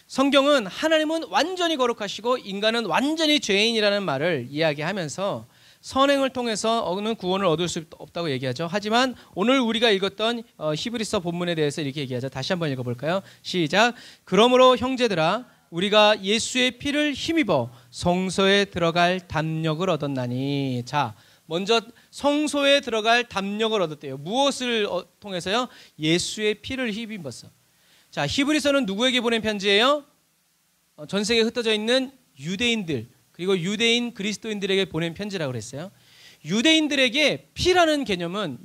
성경은 하나님은 완전히 거룩하시고 인간은 완전히 죄인이라는 말을 이야기하면서 선행을 통해서 어느 구원을 얻을 수 없다고 얘기하죠. 하지만 오늘 우리가 읽었던 히브리서 본문에 대해서 이렇게 얘기하죠. 다시 한번 읽어볼까요? 시작. 그러므로 형제들아 우리가 예수의 피를 힘입어 성소에 들어갈 담력을 얻었나니. 자, 먼저 성소에 들어갈 담력을 얻었대요. 무엇을 통해서요? 예수의 피를 힘입어서. 자, 히브리서는 누구에게 보낸 편지예요? 전 세계에 흩어져 있는 유대인들, 그리고 유대인 그리스도인들에게 보낸 편지라고 그랬어요. 유대인들에게 피라는 개념은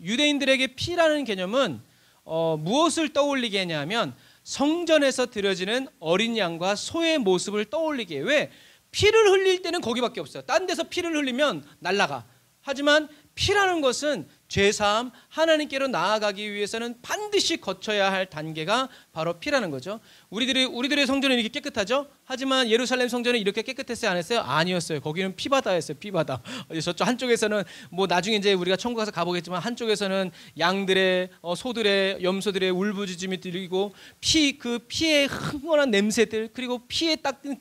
무엇을 떠올리게 하냐면 성전에서 드려지는 어린 양과 소의 모습을 떠올리게 해요. 왜? 피를 흘릴 때는 거기밖에 없어요. 딴 데서 피를 흘리면 날아가. 하지만 피라는 것은 죄사함, 하나님께로 나아가기 위해서는 반드시 거쳐야 할 단계가 바로 피라는 거죠. 우리들의 성전은 이렇게 깨끗하죠? 하지만 예루살렘 성전은 이렇게 깨끗했어요, 안 했어요? 아니었어요. 거기는 피바다였어요, 피바다. 저쪽 한쪽에서는 뭐 나중에 이제 우리가 천국 가서 가보겠지만 한쪽에서는 양들의, 소들의, 염소들의 울부짖음이 들리고 그 피의 흥건한 냄새들, 그리고 피에 닦은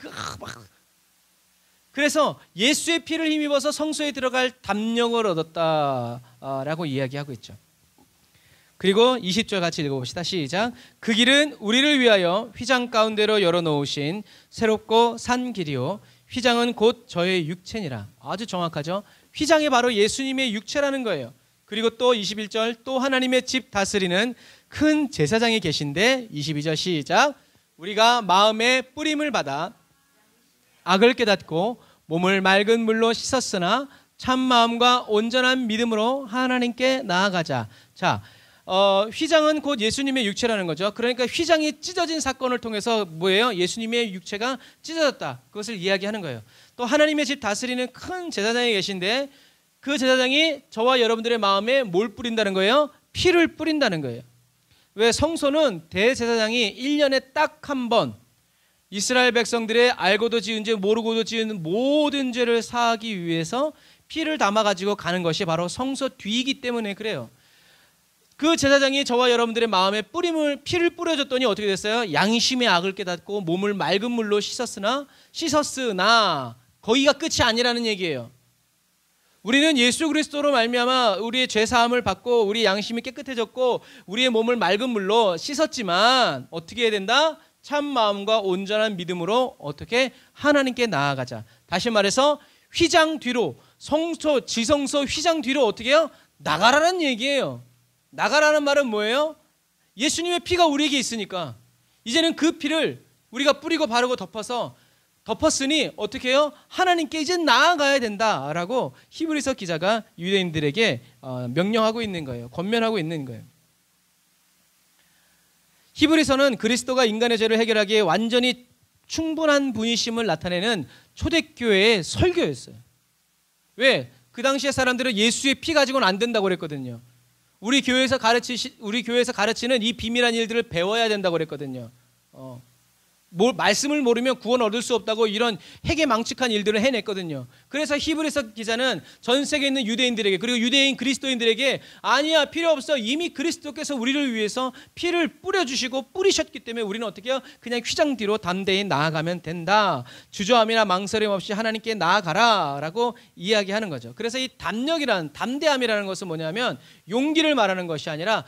그래서 예수의 피를 힘입어서 성소에 들어갈 담력을 얻었다라고 이야기하고 있죠. 그리고 20절 같이 읽어봅시다. 시작. 그 길은 우리를 위하여 휘장 가운데로 열어놓으신 새롭고 산 길이요 휘장은 곧 저의 육체니라. 아주 정확하죠. 휘장이 바로 예수님의 육체라는 거예요. 그리고 또 21절 또 하나님의 집 다스리는 큰 제사장이 계신데 22절 시작. 우리가 마음의 뿌림을 받아 악을 깨닫고 몸을 맑은 물로 씻었으나 참 마음과 온전한 믿음으로 하나님께 나아가자. 자, 휘장은 곧 예수님의 육체라는 거죠. 그러니까 휘장이 찢어진 사건을 통해서 뭐예요? 예수님의 육체가 찢어졌다. 그것을 이야기하는 거예요. 또 하나님의 집 다스리는 큰 제사장이 계신데 그 제사장이 저와 여러분들의 마음에 뭘 뿌린다는 거예요? 피를 뿌린다는 거예요. 왜? 성소는 대제사장이 1년에 딱 한 번 이스라엘 백성들의 알고도 지은 죄 모르고도 지은 모든 죄를 사하기 위해서 피를 담아가지고 가는 것이 바로 성소 뒤이기 때문에 그래요. 그 제사장이 저와 여러분들의 마음에 피를 뿌려줬더니 어떻게 됐어요? 양심의 악을 깨닫고 몸을 맑은 물로 씻었으나 거기가 끝이 아니라는 얘기예요. 우리는 예수 그리스도로 말미암아 우리의 죄 사함을 받고 우리 양심이 깨끗해졌고 우리의 몸을 맑은 물로 씻었지만 어떻게 해야 된다? 참 마음과 온전한 믿음으로 어떻게 하나님께 나아가자. 다시 말해서 휘장 뒤로 성소 지성소 휘장 뒤로 어떻게 해요? 나가라는 얘기예요. 나가라는 말은 뭐예요? 예수님의 피가 우리에게 있으니까 이제는 그 피를 우리가 뿌리고 바르고 덮었으니 어떻게 해요? 하나님께 이제 나아가야 된다라고 히브리서 기자가 유대인들에게 명령하고 있는 거예요. 권면하고 있는 거예요. 히브리서는 그리스도가 인간의 죄를 해결하기에 완전히 충분한 분이심을 나타내는 초대교회의 설교였어요. 왜? 그 당시의 사람들은 예수의 피 가지고는 안 된다고 그랬거든요. 우리 교회에서 가르치는 이 비밀한 일들을 배워야 된다고 그랬거든요. 말씀을 모르면 구원 얻을 수 없다고 이런 해괴망측한 일들을 해냈거든요. 그래서 히브리서 기자는 전 세계에 있는 유대인들에게 그리고 유대인 그리스도인들에게 아니야 필요 없어 이미 그리스도께서 우리를 위해서 피를 뿌려주시고 뿌리셨기 때문에 우리는 어떻게 해요? 그냥 휘장 뒤로 담대히 나아가면 된다. 주저함이나 망설임 없이 하나님께 나아가라 라고 이야기하는 거죠. 그래서 이 담대함이라는 것은 뭐냐면 용기를 말하는 것이 아니라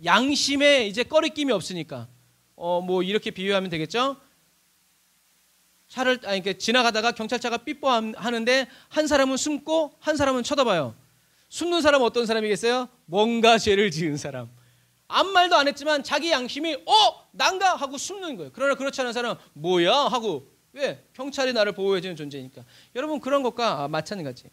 양심에 이제 꺼리낌이 없으니까 뭐 이렇게 비유하면 되겠죠? 지나가다가 경찰차가 삐뽀하는데 한 사람은 숨고 한 사람은 쳐다봐요. 숨는 사람은 어떤 사람이겠어요? 뭔가 죄를 지은 사람. 아무 말도 안 했지만 자기 양심이 난가 하고 숨는 거예요. 그러나 그렇지 않은 사람은 뭐야 하고 왜? 경찰이 나를 보호해주는 존재니까. 여러분 그런 것과 마찬가지.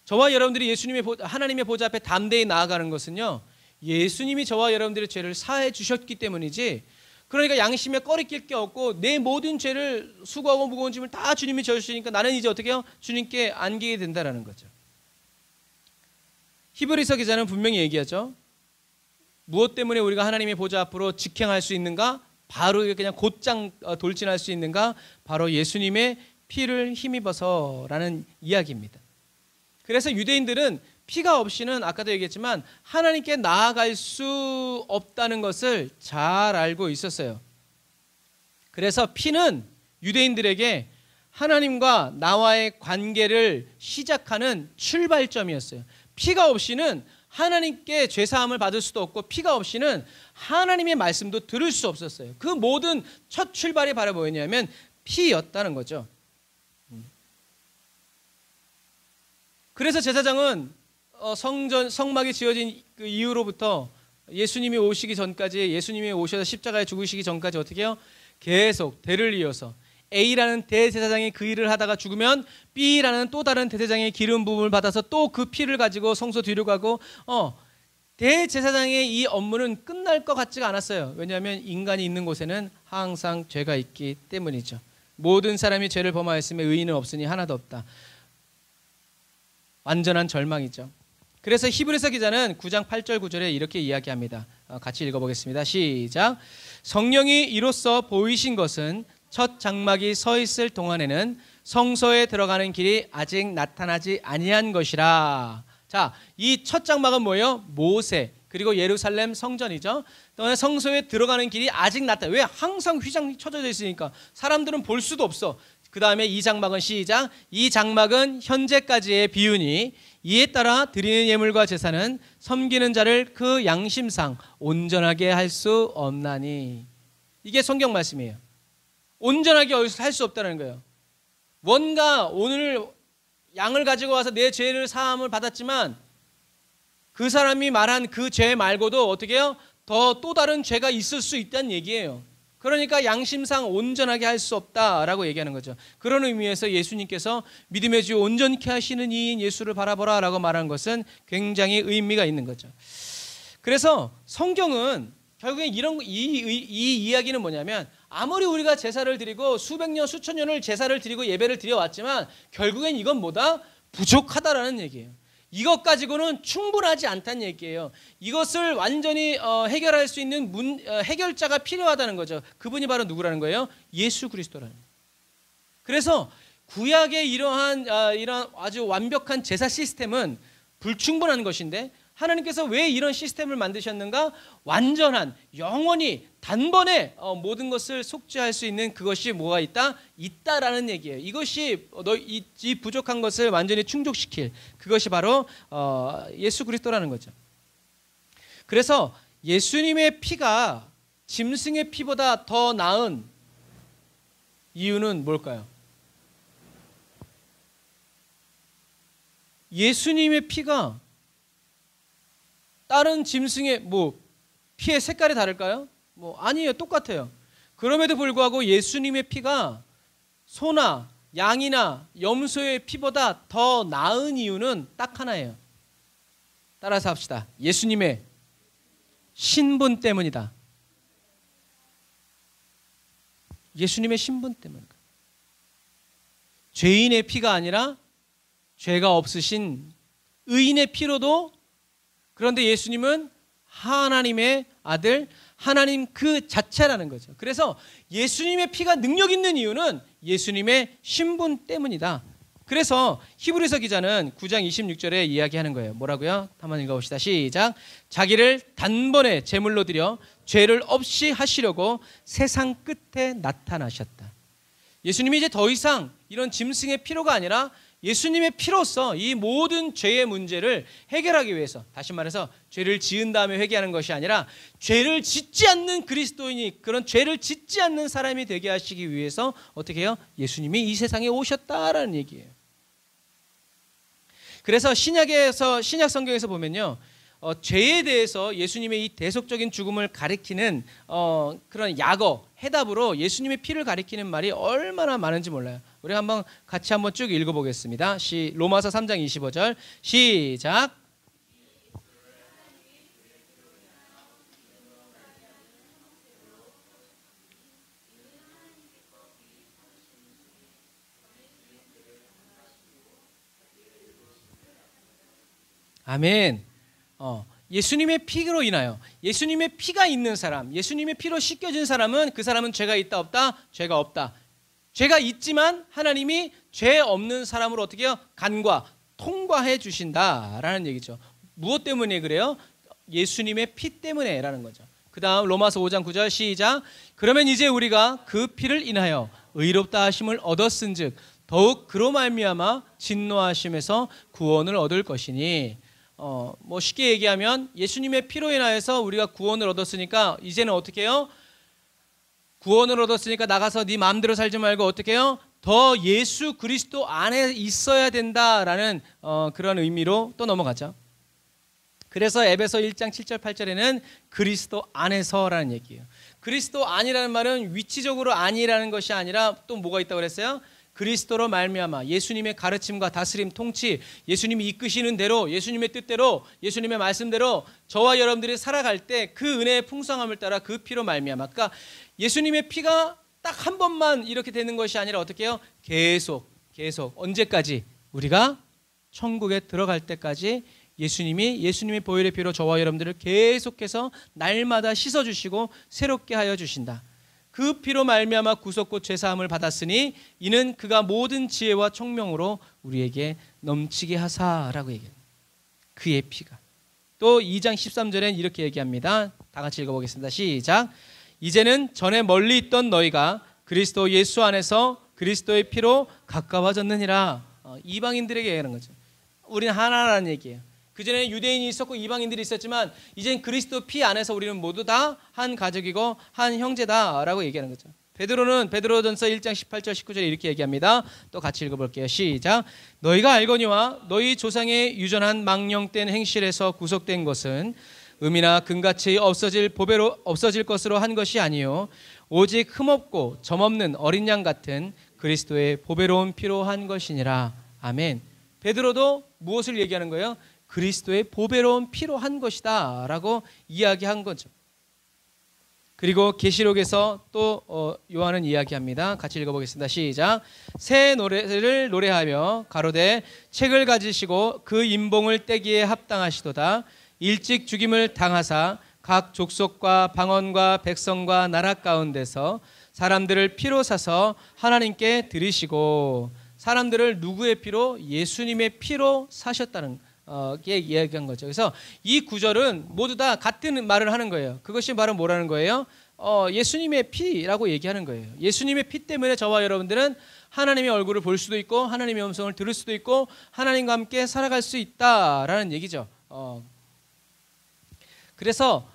저와 여러분들이 하나님의 보좌 앞에 담대히 나아가는 것은요. 예수님이 저와 여러분들의 죄를 사해 주셨기 때문이지 그러니까 양심에 꺼리낄 게 없고 내 모든 죄를 수고하고 무거운 짐을 다 주님이 져주시니까 나는 이제 어떻게 해요? 주님께 안기게 된다라는 거죠. 히브리서 기자는 분명히 얘기하죠. 무엇 때문에 우리가 하나님의 보좌 앞으로 직행할 수 있는가? 바로 그냥 곧장 돌진할 수 있는가? 바로 예수님의 피를 힘입어서라는 이야기입니다. 그래서 유대인들은 피가 없이는 아까도 얘기했지만 하나님께 나아갈 수 없다는 것을 잘 알고 있었어요. 그래서 피는 유대인들에게 하나님과 나와의 관계를 시작하는 출발점이었어요. 피가 없이는 하나님께 죄사함을 받을 수도 없고 피가 없이는 하나님의 말씀도 들을 수 없었어요. 그 모든 첫 출발이 바로 뭐였냐면 피였다는 거죠. 그래서 제사장은 성막이 지어진 그 이후로부터 예수님이 오시기 전까지, 예수님이 오셔서 십자가에 죽으시기 전까지 어떻게 해요? 계속 대를 이어서 A라는 대제사장이 그 일을 하다가 죽으면 B라는 또 다른 대제사장의 기름 부음을 받아서 또 그 피를 가지고 성소 뒤로 가고 대제사장의 이 업무는 끝날 것 같지가 않았어요. 왜냐하면 인간이 있는 곳에는 항상 죄가 있기 때문이죠. 모든 사람이 죄를 범하였으며 의인은 없으니 하나도 없다. 완전한 절망이죠. 그래서 히브리서 기자는 9장 8절 9절에 이렇게 이야기합니다. 같이 읽어보겠습니다. 시작. 성령이 이로써 보이신 것은 첫 장막이 서 있을 동안에는 성소에 들어가는 길이 아직 나타나지 아니한 것이라. 자, 이 첫 장막은 뭐예요? 모세 그리고 예루살렘 성전이죠. 또 성소에 들어가는 길이 아직 나타나. 왜? 항상 휘장 쳐져 있으니까 사람들은 볼 수도 없어. 그 다음에 이 장막은 시작. 이 장막은 현재까지의 비유니 이에 따라 드리는 예물과 제사는 섬기는 자를 그 양심상 온전하게 할 수 없나니. 이게 성경 말씀이에요. 온전하게 할 수 없다는 거예요. 뭔가 오늘 양을 가지고 와서 내 죄를 사함을 받았지만 그 사람이 말한 그 죄 말고도 어떻게 해요? 또 다른 죄가 있을 수 있다는 얘기예요. 그러니까 양심상 온전하게 할 수 없다라고 얘기하는 거죠. 그런 의미에서 예수님께서 믿음의 주 온전케 하시는 이인 예수를 바라보라 라고 말한 것은 굉장히 의미가 있는 거죠. 그래서 성경은 결국에 이 이야기는 뭐냐면 아무리 우리가 제사를 드리고 수백 년 수천 년을 제사를 드리고 예배를 드려왔지만 결국엔 이건 뭐다? 부족하다라는 얘기예요. 이것 가지고는 충분하지 않다는 얘기예요. 이것을 완전히 해결할 수 있는 해결자가 필요하다는 거죠. 그분이 바로 누구라는 거예요? 예수 그리스도라는 거예요. 그래서 구약의 이러한 아주 완벽한 제사 시스템은 불충분한 것인데 하나님께서 왜 이런 시스템을 만드셨는가? 완전한 영원히 단번에 모든 것을 속죄할 수 있는 그것이 뭐가 있다? 있다라는 얘기예요. 이것이 이 부족한 것을 완전히 충족시킬 그것이 바로 예수 그리스도라는 거죠. 그래서 예수님의 피가 짐승의 피보다 더 나은 이유는 뭘까요? 예수님의 피가 다른 짐승의 피의 색깔이 다를까요? 아니에요. 똑같아요. 그럼에도 불구하고 예수님의 피가 소나 양이나 염소의 피보다 더 나은 이유는 딱 하나예요. 따라서 합시다. 예수님의 신분 때문이다. 예수님의 신분 때문이다. 죄인의 피가 아니라 죄가 없으신 의인의 피로도. 그런데 예수님은 하나님의 아들, 하나님 그 자체라는 거죠. 그래서 예수님의 피가 능력 있는 이유는 예수님의 신분 때문이다. 그래서 히브리서 기자는 9장 26절에 이야기하는 거예요. 뭐라고요? 한번 읽어봅시다. 시작. 자기를 단번에 제물로 드려 죄를 없이 하시려고 세상 끝에 나타나셨다. 예수님이 이제 더 이상 이런 짐승의 피로가 아니라 예수님의 피로써 이 모든 죄의 문제를 해결하기 위해서, 다시 말해서 죄를 지은 다음에 회개하는 것이 아니라 죄를 짓지 않는 그리스도인이, 그런 죄를 짓지 않는 사람이 되게 하시기 위해서 어떻게 해요? 예수님이 이 세상에 오셨다라는 얘기예요. 그래서 신약 성경에서 보면요, 죄에 대해서 예수님의 이 대속적인 죽음을 가리키는 그런 약어, 해답으로 예수님의 피를 가리키는 말이 얼마나 많은지 몰라요. 우리 같이 한번 쭉 읽어보겠습니다. 로마서 3장 25절 시작. 아멘. 예수님의 피로 인하여, 예수님의 피가 있는 사람, 예수님의 피로 씻겨진 사람은, 그 사람은 죄가 있다 없다? 죄가 없다. 죄가 있지만 하나님이 죄 없는 사람으로 어떻게 해요? 간과 통과해 주신다라는 얘기죠. 무엇 때문에 그래요? 예수님의 피 때문에라는 거죠. 그 다음 로마서 5장 9절 시작. 그러면 이제 우리가 그 피를 인하여 의롭다 하심을 얻었은즉 더욱 그로 말미암아 진노하심에서 구원을 얻을 것이니. 쉽게 얘기하면 예수님의 피로 인하여서 우리가 구원을 얻었으니까 이제는 어떻게 해요? 구원을 얻었으니까 나가서 네 마음대로 살지 말고 어떻게 해요? 더 예수 그리스도 안에 있어야 된다라는 그런 의미로 또 넘어가죠. 그래서 에베소 1장 7절 8절에는 그리스도 안에서라는 얘기예요. 그리스도 안이라는 말은 위치적으로 안이라는 것이 아니라 또 뭐가 있다고 그랬어요? 그리스도로 말미암아 예수님의 가르침과 다스림, 통치, 예수님이 이끄시는 대로, 예수님의 뜻대로, 예수님의 말씀대로 저와 여러분들이 살아갈 때 그 은혜의 풍성함을 따라 그 피로 말미암아. 그러니까 예수님의 피가 딱 한 번만 이렇게 되는 것이 아니라 어떻게 해요? 계속 언제까지? 우리가 천국에 들어갈 때까지 예수님이 보혈의 피로 저와 여러분들을 계속해서 날마다 씻어주시고 새롭게 하여 주신다. 그 피로 말미암아 구속고 죄사함을 받았으니 이는 그가 모든 지혜와 총명으로 우리에게 넘치게 하사라고 얘기해요. 그의 피가. 또 2장 13절엔 이렇게 얘기합니다. 다 같이 읽어보겠습니다. 시작. 이제는 전에 멀리 있던 너희가 그리스도 예수 안에서 그리스도의 피로 가까워졌느니라. 이방인들에게 얘기하는 거죠. 우리는 하나라는 얘기예요. 그전에 유대인이 있었고 이방인들이 있었지만 이젠 그리스도 피 안에서 우리는 모두 다 한 가족이고 한 형제다라고 얘기하는 거죠. 베드로전서 1장 18절 19절에 이렇게 얘기합니다. 또 같이 읽어볼게요. 시작. 너희가 알거니와 너희 조상의 유전한 망령된 행실에서 구속된 것은 음이나 금같이 없어질 것으로 한 것이 아니요 오직 흠없고 점없는 어린 양 같은 그리스도의 보배로운 피로 한 것이니라. 아멘. 베드로도 무엇을 얘기하는 거예요? 그리스도의 보배로운 피로 한 것이다 라고 이야기한 거죠. 그리고 계시록에서 또 요한은 이야기합니다. 같이 읽어보겠습니다. 시작. 새 노래를 노래하며 가로되 책을 가지시고 그 인봉을 떼기에 합당하시도다. 일찍 죽임을 당하사 각 족속과 방언과 백성과 나라 가운데서 사람들을 피로 사서 하나님께 드리시고. 사람들을 누구의 피로? 예수님의 피로 사셨다는 게 이야기한 거죠. 그래서 이 구절은 모두 다 같은 말을 하는 거예요. 그것이 바로 뭐라는 거예요? 예수님의 피라고 얘기하는 거예요. 예수님의 피 때문에 저와 여러분들은 하나님의 얼굴을 볼 수도 있고 하나님의 음성을 들을 수도 있고 하나님과 함께 살아갈 수 있다라는 얘기죠. 그래서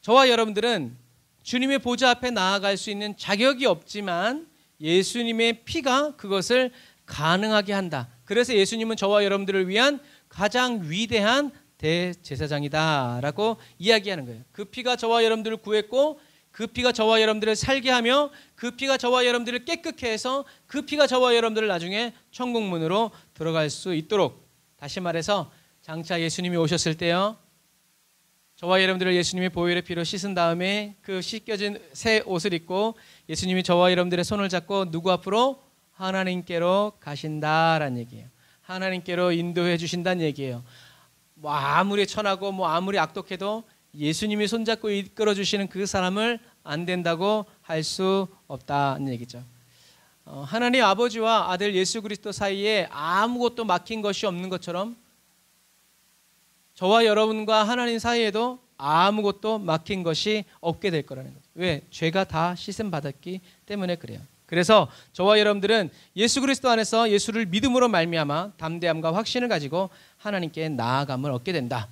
저와 여러분들은 주님의 보좌 앞에 나아갈 수 있는 자격이 없지만 예수님의 피가 그것을 가능하게 한다. 그래서 예수님은 저와 여러분들을 위한 가장 위대한 대제사장이다라고 이야기하는 거예요. 그 피가 저와 여러분들을 구했고 그 피가 저와 여러분들을 살게 하며 그 피가 저와 여러분들을 깨끗게 해서 그 피가 저와 여러분들을 나중에 천국문으로 들어갈 수 있도록. 다시 말해서 장차 예수님이 오셨을 때요, 저와 여러분들을 예수님의 보혈의 피로 씻은 다음에 그 씻겨진 새 옷을 입고 예수님이 저와 여러분들의 손을 잡고 누구 앞으로? 하나님께로 가신다라는 얘기예요. 하나님께로 인도해 주신다는 얘기예요. 뭐 아무리 천하고 뭐 아무리 악독해도 예수님이 손잡고 이끌어 주시는 그 사람을 안 된다고 할 수 없다는 얘기죠. 하나님 아버지와 아들 예수 그리스도 사이에 아무것도 막힌 것이 없는 것처럼 저와 여러분과 하나님 사이에도 아무것도 막힌 것이 없게 될 거라는 거죠. 왜? 죄가 다 씻음 받았기 때문에 그래요. 그래서 저와 여러분들은 예수 그리스도 안에서 예수를 믿음으로 말미암아 담대함과 확신을 가지고 하나님께 나아감을 얻게 된다.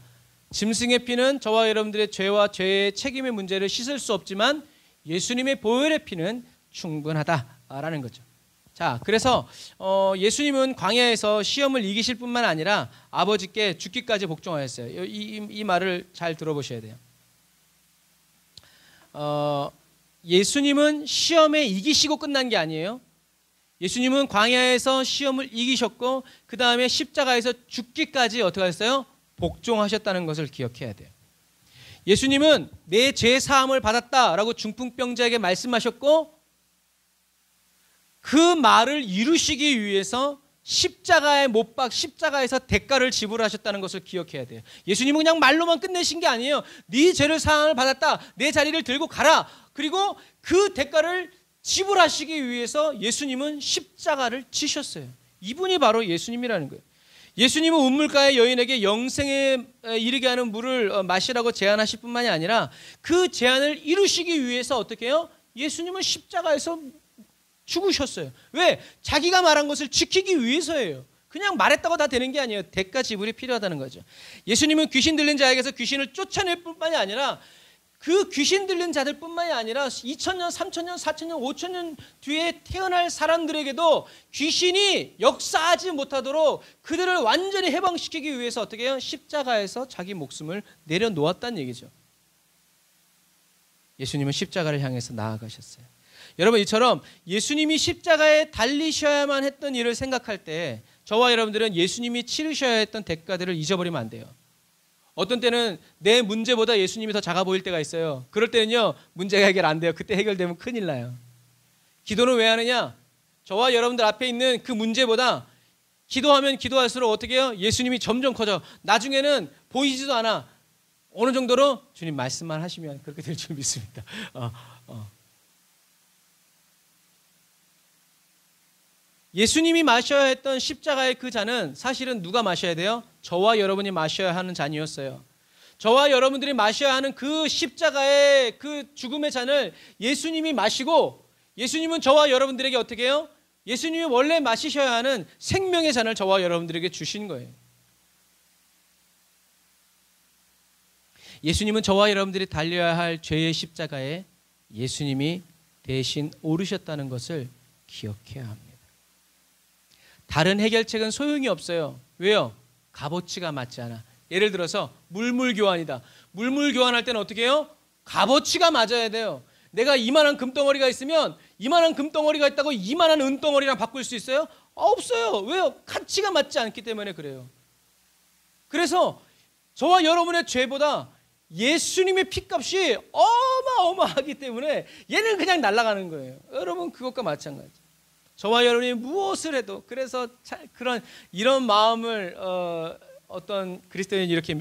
짐승의 피는 저와 여러분들의 죄와 죄의 책임의 문제를 씻을 수 없지만 예수님의 보혈의 피는 충분하다라는 거죠. 자, 그래서 예수님은 광야에서 시험을 이기실 뿐만 아니라 아버지께 죽기까지 복종하였어요. 이 말을 잘 들어보셔야 돼요. 예수님은 시험에 이기시고 끝난 게 아니에요. 예수님은 광야에서 시험을 이기셨고 그 다음에 십자가에서 죽기까지 어떻게 하셨어요? 복종하셨다는 것을 기억해야 돼요. 예수님은 내 죄 사함을 받았다라고 중풍병자에게 말씀하셨고 그 말을 이루시기 위해서 십자가에 못 박 십자가에서 대가를 지불하셨다는 것을 기억해야 돼요. 예수님은 그냥 말로만 끝내신 게 아니에요. 네 죄를 사함을 받았다. 내 자리를 들고 가라. 그리고 그 대가를 지불하시기 위해서 예수님은 십자가를 지셨어요. 이분이 바로 예수님이라는 거예요. 예수님은 우물가의 여인에게 영생에 이르게 하는 물을 마시라고 제안하실 뿐만이 아니라 그 제안을 이루시기 위해서 어떻게 해요? 예수님은 십자가에서 죽으셨어요. 왜? 자기가 말한 것을 지키기 위해서예요. 그냥 말했다고 다 되는 게 아니에요. 대가 지불이 필요하다는 거죠. 예수님은 귀신 들린 자에게서 귀신을 쫓아낼 뿐만이 아니라 그 귀신 들린 자들뿐만이 아니라 2000년, 3000년, 4000년, 5000년 뒤에 태어날 사람들에게도 귀신이 역사하지 못하도록 그들을 완전히 해방시키기 위해서 어떻게 해요? 십자가에서 자기 목숨을 내려놓았다는 얘기죠. 예수님은 십자가를 향해서 나아가셨어요. 여러분, 이처럼 예수님이 십자가에 달리셔야만 했던 일을 생각할 때 저와 여러분들은 예수님이 치르셔야 했던 대가들을 잊어버리면 안 돼요. 어떤 때는 내 문제보다 예수님이 더 작아 보일 때가 있어요. 그럴 때는요, 문제가 해결 안 돼요. 그때 해결되면 큰일 나요. 기도는 왜 하느냐? 저와 여러분들 앞에 있는 그 문제보다 기도하면 기도할수록 어떻게 해요? 예수님이 점점 커져. 나중에는 보이지도 않아. 어느 정도로 주님 말씀만 하시면 그렇게 될 줄 믿습니다. 예수님이 마셔야 했던 십자가의 그 잔은 사실은 누가 마셔야 돼요? 저와 여러분이 마셔야 하는 잔이었어요. 저와 여러분들이 마셔야 하는 그 십자가의 그 죽음의 잔을 예수님이 마시고, 예수님은 저와 여러분들에게 어떻게 해요? 예수님이 원래 마시셔야 하는 생명의 잔을 저와 여러분들에게 주신 거예요. 예수님은 저와 여러분들이 달려야 할 죄의 십자가에 예수님이 대신 오르셨다는 것을 기억해야 합니다. 다른 해결책은 소용이 없어요. 왜요? 값어치가 맞지 않아. 예를 들어서 물물교환이다. 물물교환할 때는 어떻게 해요? 값어치가 맞아야 돼요. 내가 이만한 금덩어리가 있으면 이만한 금덩어리가 있다고 이만한 은덩어리랑 바꿀 수 있어요? 없어요. 왜요? 가치가 맞지 않기 때문에 그래요. 그래서 저와 여러분의 죄보다 예수님의 피값이 어마어마하기 때문에 얘는 그냥 날아가는 거예요. 여러분, 그것과 마찬가지. 저와 여러분이 무엇을 해도, 그래서 이런 마음을 어떤 그리스도인이 이렇게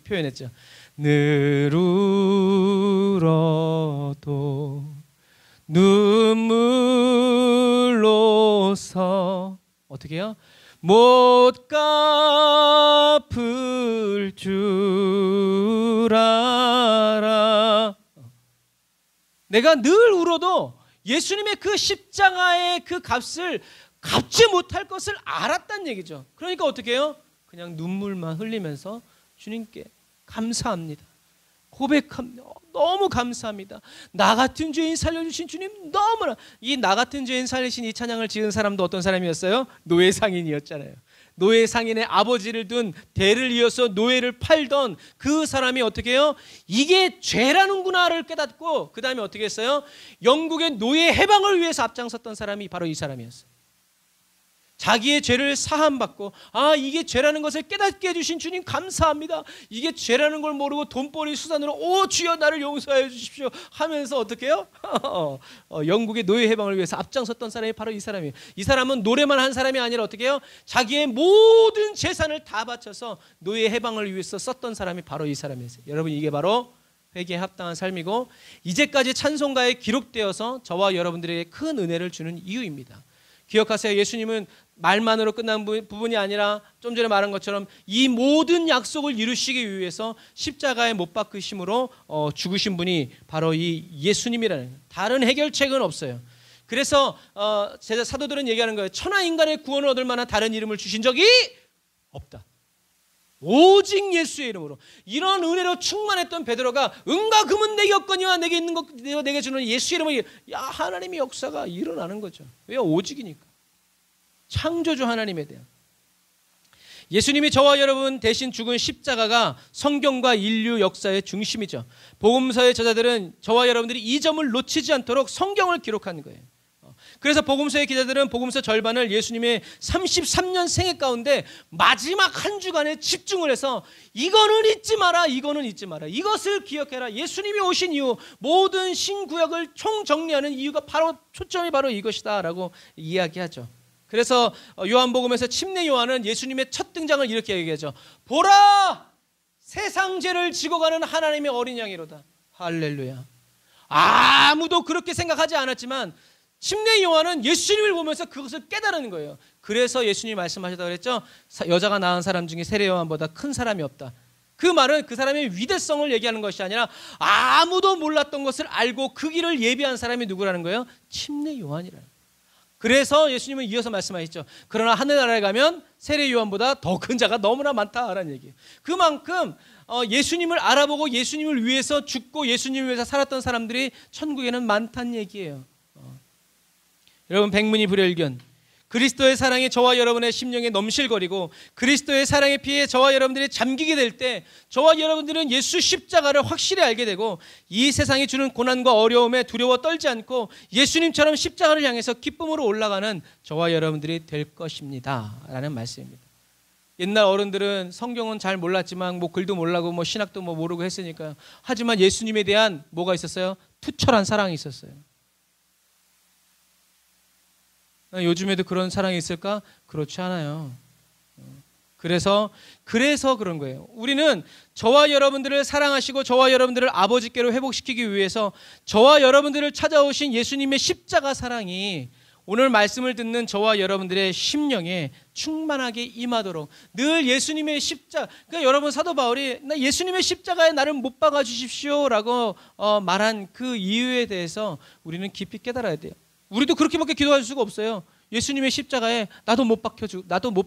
표현했죠. 늘 울어도 눈물로서 어떻게 해요? 못 갚을 줄 알아. 내가 늘 울어도 예수님의 그 십자가의 그 값을 갚지 못할 것을 알았다는 얘기죠. 그러니까 어떻게 해요? 그냥 눈물만 흘리면서 주님께 감사합니다. 고백합니다. 너무 감사합니다. 나 같은 죄인 살려주신 주님 너무나. 이 나 같은 죄인 살리신 이 찬양을 지은 사람도 어떤 사람이었어요? 노예 상인이었잖아요. 노예 상인의 아버지를 둔 대를 이어서 노예를 팔던 그 사람이 어떻게 해요? 이게 죄라는구나를 깨닫고 그 다음에 어떻게 했어요? 영국의 노예 해방을 위해서 앞장섰던 사람이 바로 이 사람이었어요. 자기의 죄를 사함받고, 아, 이게 죄라는 것을 깨닫게 해주신 주님 감사합니다. 이게 죄라는 걸 모르고 돈벌이 수단으로 오 주여 나를 용서해 주십시오 하면서 어떻게 해요? 영국의 노예 해방을 위해서 앞장섰던 사람이 바로 이 사람이에요. 이 사람은 노래만 한 사람이 아니라 어떻게 해요? 자기의 모든 재산을 다 바쳐서 노예 해방을 위해서 썼던 사람이 바로 이 사람이었어요. 여러분, 이게 바로 회개에 합당한 삶이고 이제까지 찬송가에 기록되어서 저와 여러분들에게 큰 은혜를 주는 이유입니다. 기억하세요. 예수님은 말만으로 끝난 부분이 아니라 좀 전에 말한 것처럼 이 모든 약속을 이루시기 위해서 십자가에 못 박히심으로 죽으신 분이 바로 이 예수님이라는, 다른 해결책은 없어요. 그래서 제자 사도들은 얘기하는 거예요. 천하 인간의 구원을 얻을 만한 다른 이름을 주신 적이 없다. 오직 예수의 이름으로. 이런 은혜로 충만했던 베드로가 은과 금은 내게 없거니와 내게 있는 것 내게 주는 예수의 이름으로, 야, 하나님의 역사가 일어나는 거죠. 왜요? 오직이니까. 창조주 하나님에 대한. 예수님이 저와 여러분 대신 죽은 십자가가 성경과 인류 역사의 중심이죠. 복음서의 저자들은 저와 여러분들이 이 점을 놓치지 않도록 성경을 기록한 거예요. 그래서 복음서의 기자들은 복음서 절반을 예수님의 33년 생애 가운데 마지막 한 주간에 집중을 해서 이거는 잊지 마라, 이거는 잊지 마라, 이것을 기억해라. 예수님이 오신 이후 모든 신구약을 총정리하는 이유가 바로, 초점이 바로 이것이다 라고 이야기하죠. 그래서 요한복음에서 침례 요한은 예수님의 첫 등장을 이렇게 얘기하죠. 보라, 세상 죄를 지고 가는 하나님의 어린 양이로다. 할렐루야. 아무도 그렇게 생각하지 않았지만 침례 요한은 예수님을 보면서 그것을 깨달은 거예요. 그래서 예수님이 말씀하셨다고 그랬죠. 여자가 낳은 사람 중에 세례 요한보다 큰 사람이 없다. 그 말은 그 사람의 위대성을 얘기하는 것이 아니라 아무도 몰랐던 것을 알고 그 길을 예비한 사람이 누구라는 거예요? 침례 요한이라는. 그래서 예수님은 이어서 말씀하셨죠. 그러나 하늘나라에 가면 세례 요한보다 더 큰 자가 너무나 많다라는 얘기예요. 그만큼 예수님을 알아보고 예수님을 위해서 죽고 예수님을 위해서 살았던 사람들이 천국에는 많다는 얘기예요. 여러분, 백문이불여일견, 그리스도의 사랑이 저와 여러분의 심령에 넘실거리고 그리스도의 사랑의 피에 저와 여러분들이 잠기게 될 때 저와 여러분들은 예수 십자가를 확실히 알게 되고 이 세상이 주는 고난과 어려움에 두려워 떨지 않고 예수님처럼 십자가를 향해서 기쁨으로 올라가는 저와 여러분들이 될 것입니다 라는 말씀입니다. 옛날 어른들은 성경은 잘 몰랐지만 뭐 글도 몰라고 뭐 신학도 뭐 모르고 했으니까요. 하지만 예수님에 대한 뭐가 있었어요? 투철한 사랑이 있었어요. 요즘에도 그런 사랑이 있을까? 그렇지 않아요. 그래서 그런 거예요. 우리는 저와 여러분들을 사랑하시고 저와 여러분들을 아버지께로 회복시키기 위해서 저와 여러분들을 찾아오신 예수님의 십자가 사랑이 오늘 말씀을 듣는 저와 여러분들의 심령에 충만하게 임하도록 늘 예수님의 십자가, 그러니까 여러분, 사도 바울이 나 예수님의 십자가에 나를 못 박아 주십시오 라고 말한 그 이유에 대해서 우리는 깊이 깨달아야 돼요. 우리도 그렇게밖에 기도할 수가 없어요. 예수님의 십자가에 나도 못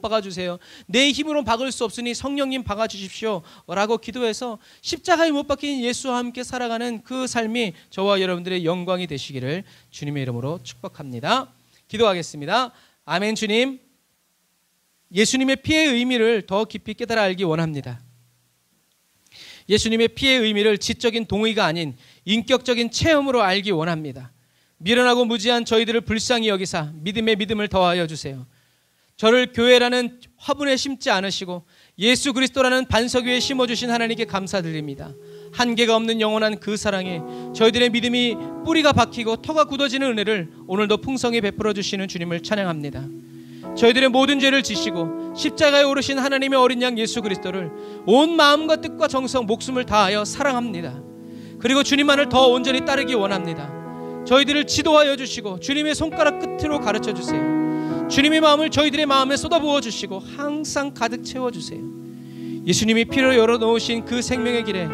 박아주세요. 내 힘으로 박을 수 없으니 성령님 박아주십시오 라고 기도해서 십자가에 못 박힌 예수와 함께 살아가는 그 삶이 저와 여러분들의 영광이 되시기를 주님의 이름으로 축복합니다. 기도하겠습니다. 아멘. 주님, 예수님의 피의 의미를 더 깊이 깨달아 알기 원합니다. 예수님의 피의 의미를 지적인 동의가 아닌 인격적인 체험으로 알기 원합니다. 미련하고 무지한 저희들을 불쌍히 여기사 믿음에 믿음을 더하여 주세요. 저를 교회라는 화분에 심지 않으시고 예수 그리스도라는 반석 위에 심어주신 하나님께 감사드립니다. 한계가 없는 영원한 그 사랑에 저희들의 믿음이 뿌리가 박히고 터가 굳어지는 은혜를 오늘도 풍성히 베풀어 주시는 주님을 찬양합니다. 저희들의 모든 죄를 지시고 십자가에 오르신 하나님의 어린 양 예수 그리스도를 온 마음과 뜻과 정성, 목숨을 다하여 사랑합니다. 그리고 주님만을 더 온전히 따르기 원합니다. 저희들을 지도하여 주시고 주님의 손가락 끝으로 가르쳐 주세요. 주님의 마음을 저희들의 마음에 쏟아부어 주시고 항상 가득 채워주세요. 예수님이 피로 열어놓으신 그 생명의 길에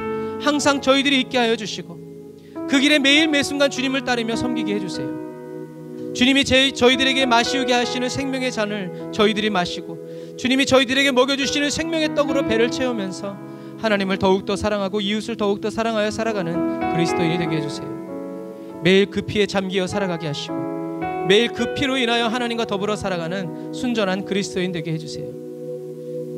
항상 저희들이 있게 하여 주시고 그 길에 매일 매순간 주님을 따르며 섬기게 해주세요. 주님이 저희들에게 마시우게 하시는 생명의 잔을 저희들이 마시고 주님이 저희들에게 먹여주시는 생명의 떡으로 배를 채우면서 하나님을 더욱더 사랑하고 이웃을 더욱더 사랑하여 살아가는 그리스도인이 되게 해주세요. 매일 그 피에 잠기어 살아가게 하시고 매일 그 피로 인하여 하나님과 더불어 살아가는 순전한 그리스도인 되게 해주세요.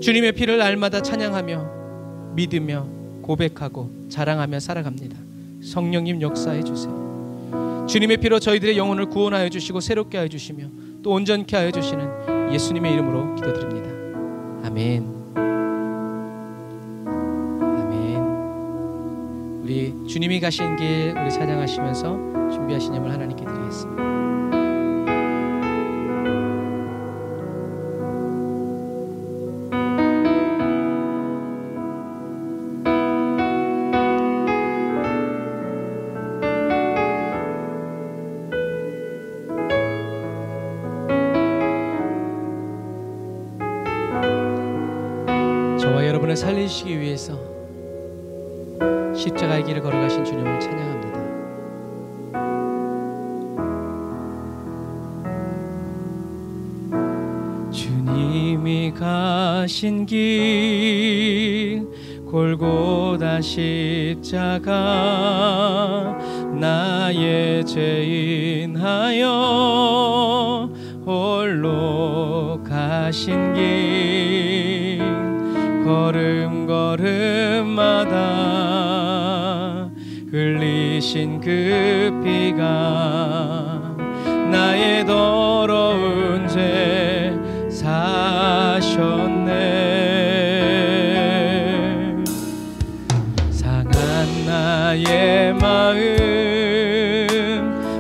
주님의 피를 날마다 찬양하며 믿으며 고백하고 자랑하며 살아갑니다. 성령님 역사해 주세요. 주님의 피로 저희들의 영혼을 구원하여 주시고 새롭게 하여 주시며 또 온전케 하여 주시는 예수님의 이름으로 기도드립니다. 아멘. 아멘. 우리 주님이 가신 길 우리 찬양하시면서 준비하신 예물 하나님께 드리겠습니다. 저와 여러분을 살리시기 위해서 십자가의 길을 걸어가신 주님을 찬양합니다. 주님이 가신 길 골고다 십자가 나의 죄인하여 홀로 가신 길 걸음걸음마다 흘리신 그 피가 나의 더러운 죄 사셨네. 상한 나의 마음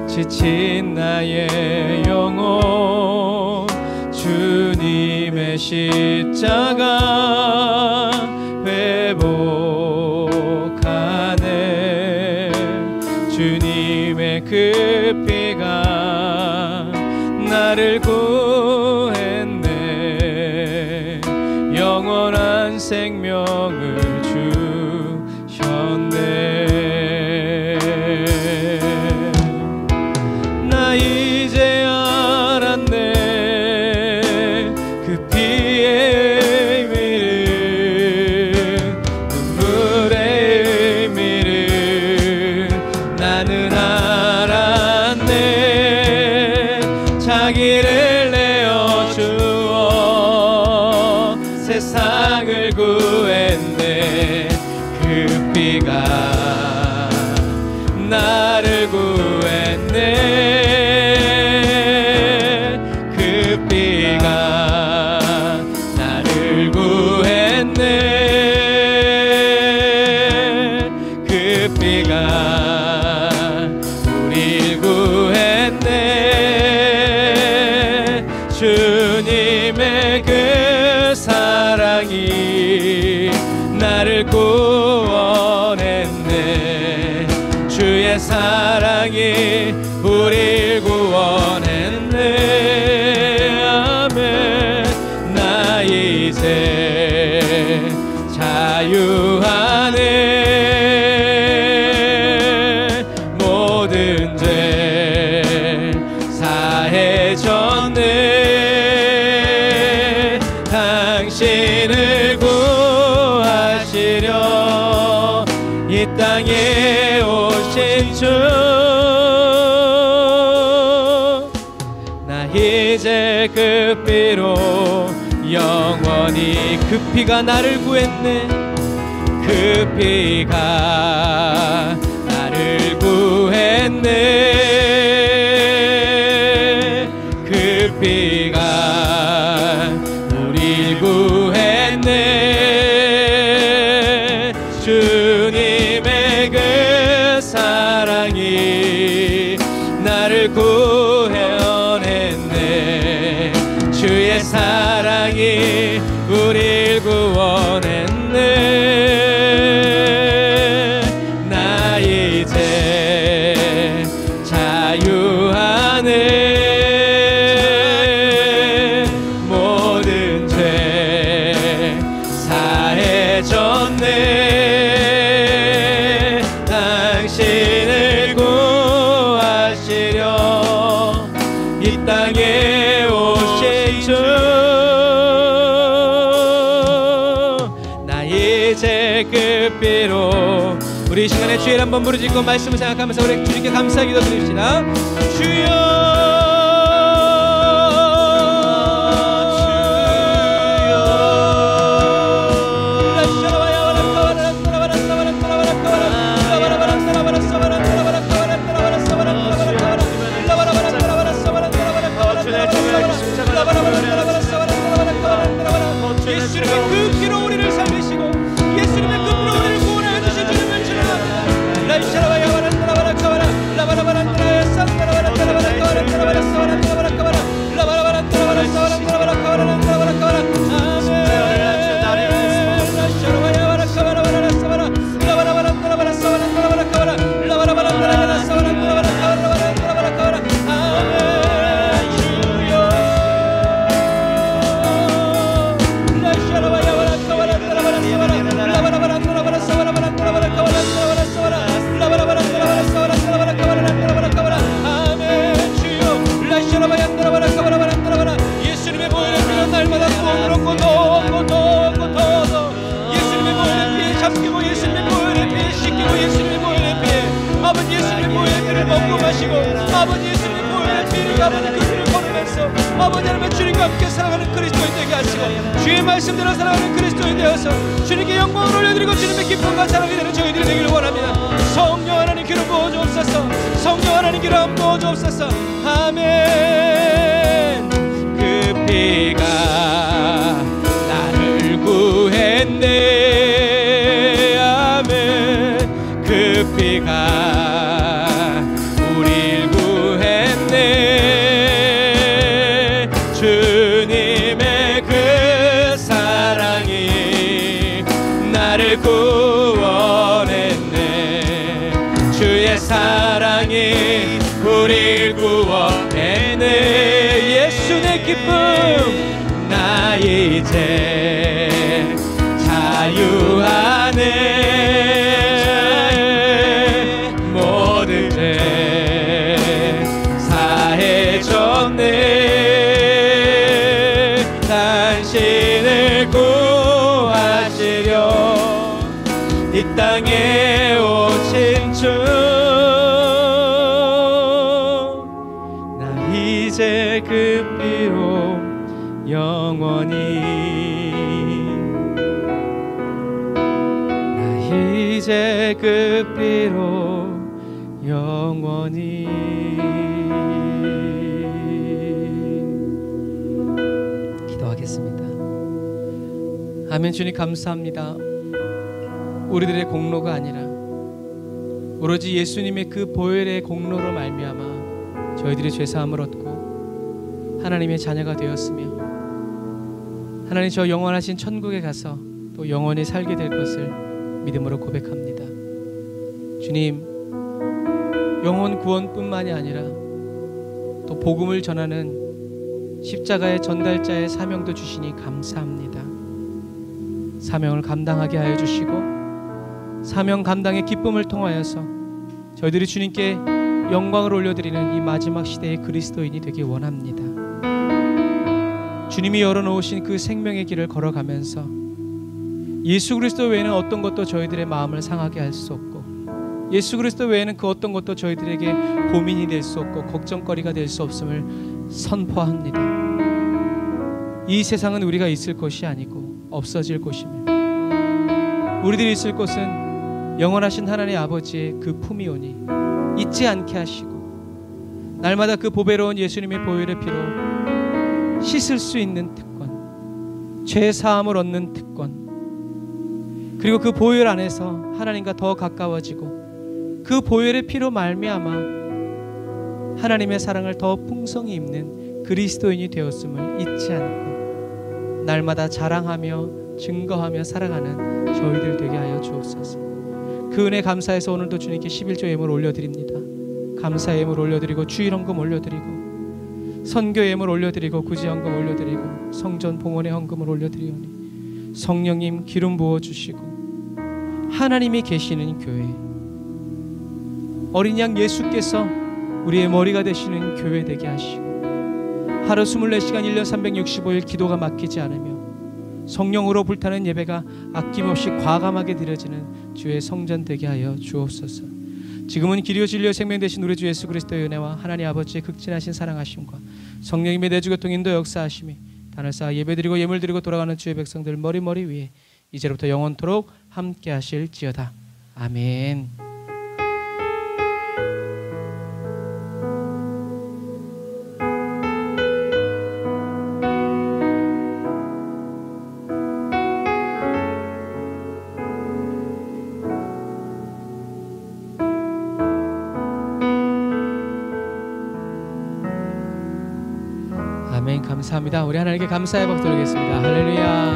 지친 나의 영혼 주님의 십자가 회복하네. 주님의 그 피가 나를 구했네. 영원한 생명을 주셨네. 나 이제 알았네. 그 피의 의미를 눈물의 의미를 나는 알았네. 자기를 내어주어 세상을 구했네. 그 피가 나를 구했네. 그 피가 나를 구했네. 그 피가 우릴 구했네. 주님의 그 사랑이 나를 구원했네. 주의 사랑이 우릴 구원했네. 아멘. 나 이제 자유하네. 모든 죄 사해졌네. 당신을 구하시려 이 땅에 오신 주. 나 이제 그 피로 영원히 그 피가 나를 구했네. 그 피가 나를 구했네. 그 피가 우릴 구했네. 주님의 그 사랑이 나를 구해냈네. 주의 사랑이 우릴 구원했네. 나 이제 자유하네. 모든 죄 사해졌네. 당신을 구하시려 이 땅에 오신 주. 나 이제 그 피로. 우리 이 시간에 주를 한번 부르짖고 말씀을 생각하면서 우리 주님께 감사 기도드립시다. 주여 예수님의 그 피로 우리를 살리시고 예수님의 그 피로 우리를 구원해 주신 주님을 찬양합니다. 라이샤라바야 바란다라바라카바라 라바라바란다라야 산다라바라카바라카바라카바라카바라 라바라바란다라바라사바란다라바라카바라카바라 아멘. 라이샤라바야 바라카바라바라사바라 라바라바란다라바라사바란다라바라카바라 라바라바란다라바라사바란다라바라카바라 아멘. 예수님의 보혈의 피는 날마다 부어놓고 더 예수님의 보혈의 피에 잡히고 예수님의 보혈의 피에 씻기고 예수님의 보혈의 피에 아버지 예수님의 보혈의 피를 먹고 마시고 아버지 예수님의 보혈의 피를 아버지 그 피를 걸으면서 아버지 하나님의 주님과 함께 살아가는 그리스도인 되게 하시고 주의 말씀대로 살아가는 그리스도인 되어서 주님께 영광을 올려드리고 주님의 기쁨과 사랑이 되는 저희들이 되기를 원합니다. 성령 하나님 기름 부어주옵소서. 성령 하나님 기름 부어주옵소서. 아멘. 그 피가 나를 구했네. 아멘. 그 피가 우릴 구했네. 주님의 그 사랑이 나를 구원했네. 주의 사랑이 우릴 구원했네. 예수의 기쁨. 나 이제 자유하네. 모든 죄 사해졌네. 나 당신을 구하시려 이 땅에 오신 주, 나 이제 그 피로 영원히, 나 이제 그 피로 영원히. 기도하겠습니다. 아멘. 주님 감사합니다. 우리들의 공로가 아니라 오로지 예수님의 그 보혈의 공로로 말미암아 저희들이 죄사함을 얻고 하나님의 자녀가 되었으며 하나님 저 영원하신 천국에 가서 또 영원히 살게 될 것을 믿음으로 고백합니다. 주님, 영혼 구원뿐만이 아니라 또 복음을 전하는 십자가의 전달자의 사명도 주시니 감사합니다. 사명을 감당하게 하여 주시고 사명 감당의 기쁨을 통하여서 저희들이 주님께 영광을 올려드리는 이 마지막 시대의 그리스도인이 되기 원합니다. 주님이 열어놓으신 그 생명의 길을 걸어가면서 예수 그리스도 외에는 어떤 것도 저희들의 마음을 상하게 할 수 없고 예수 그리스도 외에는 그 어떤 것도 저희들에게 고민이 될 수 없고 걱정거리가 될 수 없음을 선포합니다. 이 세상은 우리가 있을 곳이 아니고 없어질 곳이며 우리들이 있을 곳은 영원하신 하나님 아버지의 그 품이 오니 잊지 않게 하시고 날마다 그 보배로운 예수님의 보혈의 피로 씻을 수 있는 특권, 죄 사함을 얻는 특권, 그리고 그 보혈 안에서 하나님과 더 가까워지고 그 보혈의 피로 말미암아 하나님의 사랑을 더 풍성히 입는 그리스도인이 되었음을 잊지 않고 날마다 자랑하며 증거하며 살아가는 저희들 되게 하여 주옵소서. 그 은혜 감사해서 오늘도 주님께 11조 예물 올려드립니다. 감사 예물 올려드리고 주일헌금 올려드리고 선교 예물 올려드리고 구제헌금 올려드리고 성전 봉헌의 헌금을 올려드리오니 성령님 기름 부어주시고 하나님이 계시는 교회, 어린 양 예수께서 우리의 머리가 되시는 교회 되게 하시고 하루 24시간 1년 365일 기도가 막히지 않으며 성령으로 불타는 예배가 아낌없이 과감하게 드려지는 주의 성전 되게 하여 주옵소서. 지금은 길이요 진리요 생명 되신 우리 주 예수 그리스도의 은혜와 하나님 아버지의 극진하신 사랑하심과 성령님의 내주교통 인도 역사하심이 단을 쌓아 예배드리고 예물드리고 돌아가는 주의 백성들 머리 위에 이제로부터 영원토록 함께 하실지어다. 아멘. 아멘. 감사합니다. 우리 하나님께 감사의 박 드리겠습니다. 할렐루야.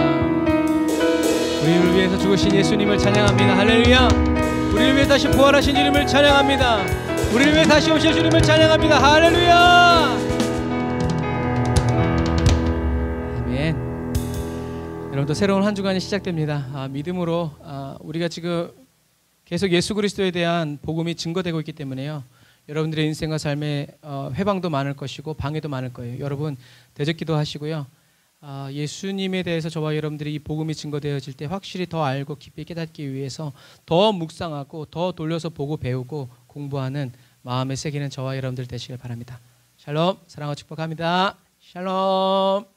우리를 위해서 죽으신 예수님을 찬양합니다. 할렐루야. 우리를 위해 다시 부활하신 주님을 찬양합니다. 우리를 위해 다시 오실 주님을 찬양합니다. 할렐루야. 아멘. 여러분도 새로운 한 주간이 시작됩니다. 믿음으로 우리가 지금 계속 예수 그리스도에 대한 복음이 증거되고 있기 때문에요. 여러분들의 인생과 삶에 회방도 많을 것이고 방해도 많을 거예요. 여러분 대적기도 하시고요. 예수님에 대해서 저와 여러분들이 이 복음이 증거되어질 때 확실히 더 알고 깊이 깨닫기 위해서 더 묵상하고 더 돌려서 보고 배우고 공부하는 마음의 세계는 저와 여러분들 되시길 바랍니다. 샬롬. 사랑과 축복합니다. 샬롬.